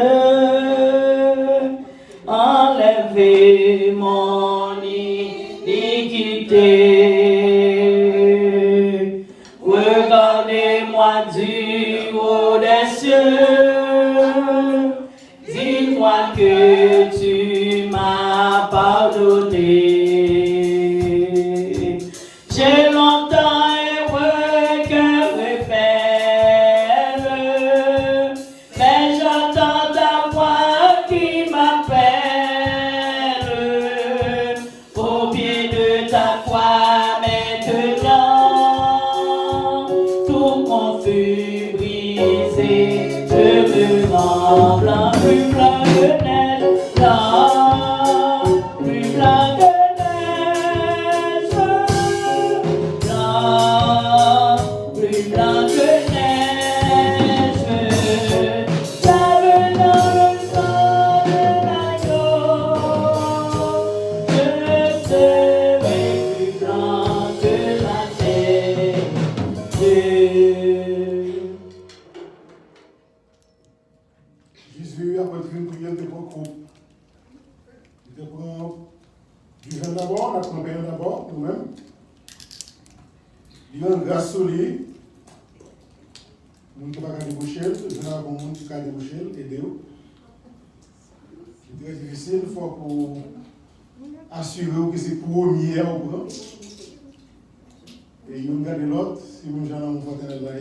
enlevez mon iniquité. Regardez-moi du haut des cieux, dis-moi que tu m'as pardonné. J'ai longtemps heureux que rebelle, mais j'entends ta voix qui m'appelle au pied de ta croix maintenant. Tout mon fut brisé, je me rends blanc, plus blanc que neige, blanc, plus blanc que neige, blanc, plus blanc que neige. J'avais dans le sang de l'agneau, je serai plus blanc que la neige. Jésus, après une prière de bon groupe, il te prend du vin d'abord, on a pris un pain d'abord, nous-mêmes. Il y a une grâce solide. Nous ne pouvons pas jusqu'à déboucher, aider. C'est très difficile, il faut pour assurer que c'est premier au grand. Et il garde l'autre, si vous avez un fontaine là,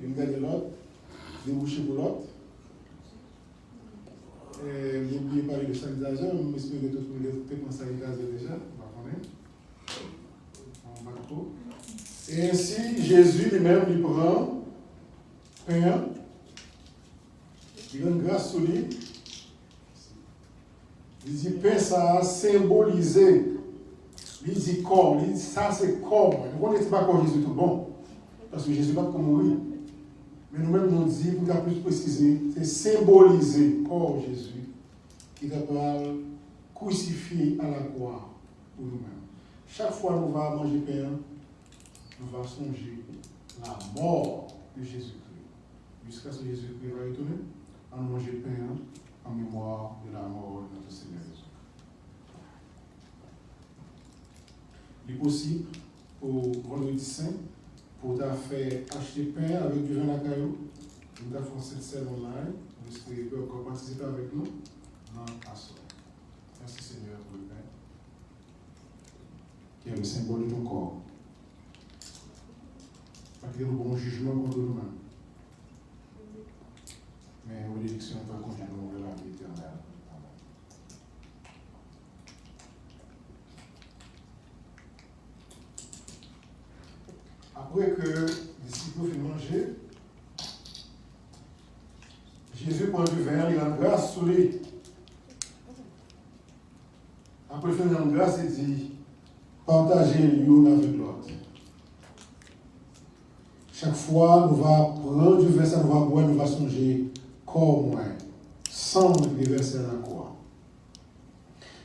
il garde l'autre, déboucher pour l'autre. J'ai oublié de parler de sanitisation, mais j'espère que tout le monde est en sanitisation déjà. On va trop. Et ainsi, Jésus lui-même, il prend pain, il a une grâce sur lui. Il dit, pain, ça a symbolisé. Il dit corps, il dit, ça c'est corps. Nous ne connaissons pas corps Jésus tout bon. Parce que Jésus n'est pas comme mourir. Mais nous-mêmes, nous disons, pour plus préciser, c'est symboliser corps Jésus qui va crucifié à la croix pour nous-mêmes. Chaque fois que nous allons manger pain, nous allons songer la mort de Jésus-Christ. Jusqu'à ce que Jésus-Christ va retourner, on mange pain en mémoire de la mort de notre Seigneur Jésus. Il est possible pour vendredi saint, pour faire acheter pain avec du vin à caillou, nous avons fait cette scène online, nous espérons encore participer avec nous dans la soirée. Merci Seigneur pour le pain, qui est le symbole de ton corps. Pas qu'il y ait un bon jugement contre nous-mêmes, mais aux élections, on va continuer vers la vie éternelle. Après que les disciples finissent de manger, Jésus prend du vin, il a une grâce sur lui. Après finir en grâce, il dit, partagez l'une avec l'autre. Chaque fois, nous allons prendre du vin, ça nous va boire, nous allons songer, corps moins, sang déversé à la croix.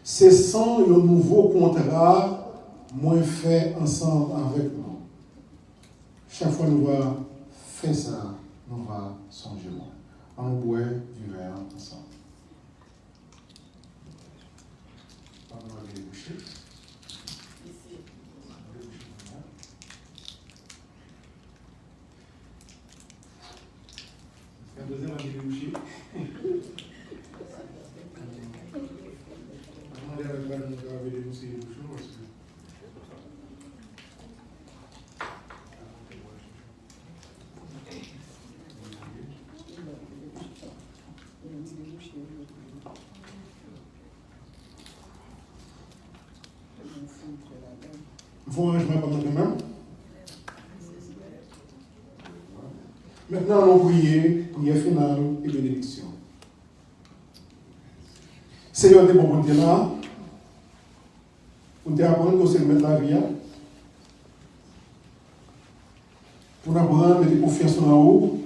C'est sang le nouveau contrat, moins fait ensemble avec nous. Chaque fois que nous allons faire ça, nous allons songer moins. On boit du vin ensemble. On va déboucher. La deuxième va déboucher. On va demander à la nous de débousser les bouchons parce que. Il faut un rangement pendant quand même. Maintenant, allons prier, prière finale et bénédiction. Seigneur, t'es bon pour nous là. Pour nous apprendre que c'est le mettre la vie. Pour nous apprendre à mettre confiance en haut.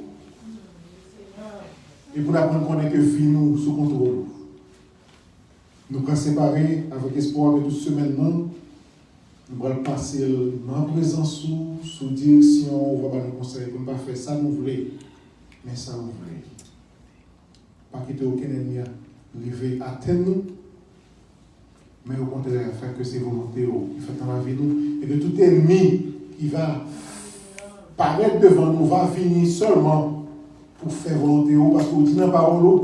Et pour nous apprendre qu'on est que vie nous sous contrôle. Nous pouvons séparer avec espoir de toute semaine. Nous allons passer dans la présence sous direction, on va nous conseiller pour ne pas faire ça nous voulons, mais ça nous voulons. Pas quitter aucun ennemi arriver à atteindre nous, mais au contraire, faire que c'est volonté qui fait dans la vie nous, et que tout ennemi qui va paraître devant nous va finir seulement pour faire volonté, parce qu'on dit dans la parole,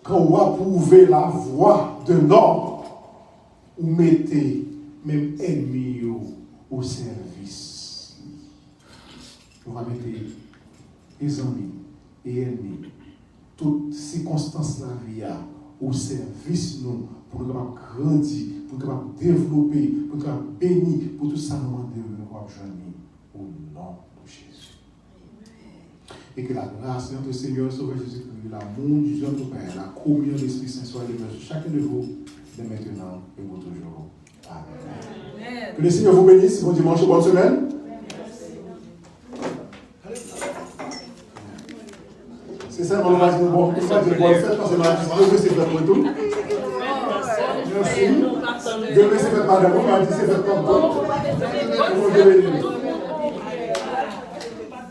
quand on va prouver la voie de l'homme, ou mettez même ennemis au service. On va mettre les amis et ennemis, toutes circonstances de la vie au service nous, pour nous grandir, pour nous développer, pour nous bénir, pour tout ça nous demander au nom de Jésus. Et que la grâce de notre Seigneur Sauveur Jésus-Christ, l'amour du Dieu notre Père, la communion de l'Esprit Saint soit demeurée sur chacun de vous, dès maintenant et pour toujours. Amen. Que le Seigneur vous bénisse. Bon dimanche et bonne semaine. C'est ça, on va dire bonne fête parce que Dieu c'est fait pour tout. Merci. Dieu c'est fait par d'abord, on va dire c'est fait comme bon.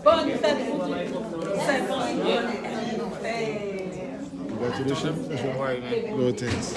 Bonne fête pour vous. Congratulations. Lord, thanks.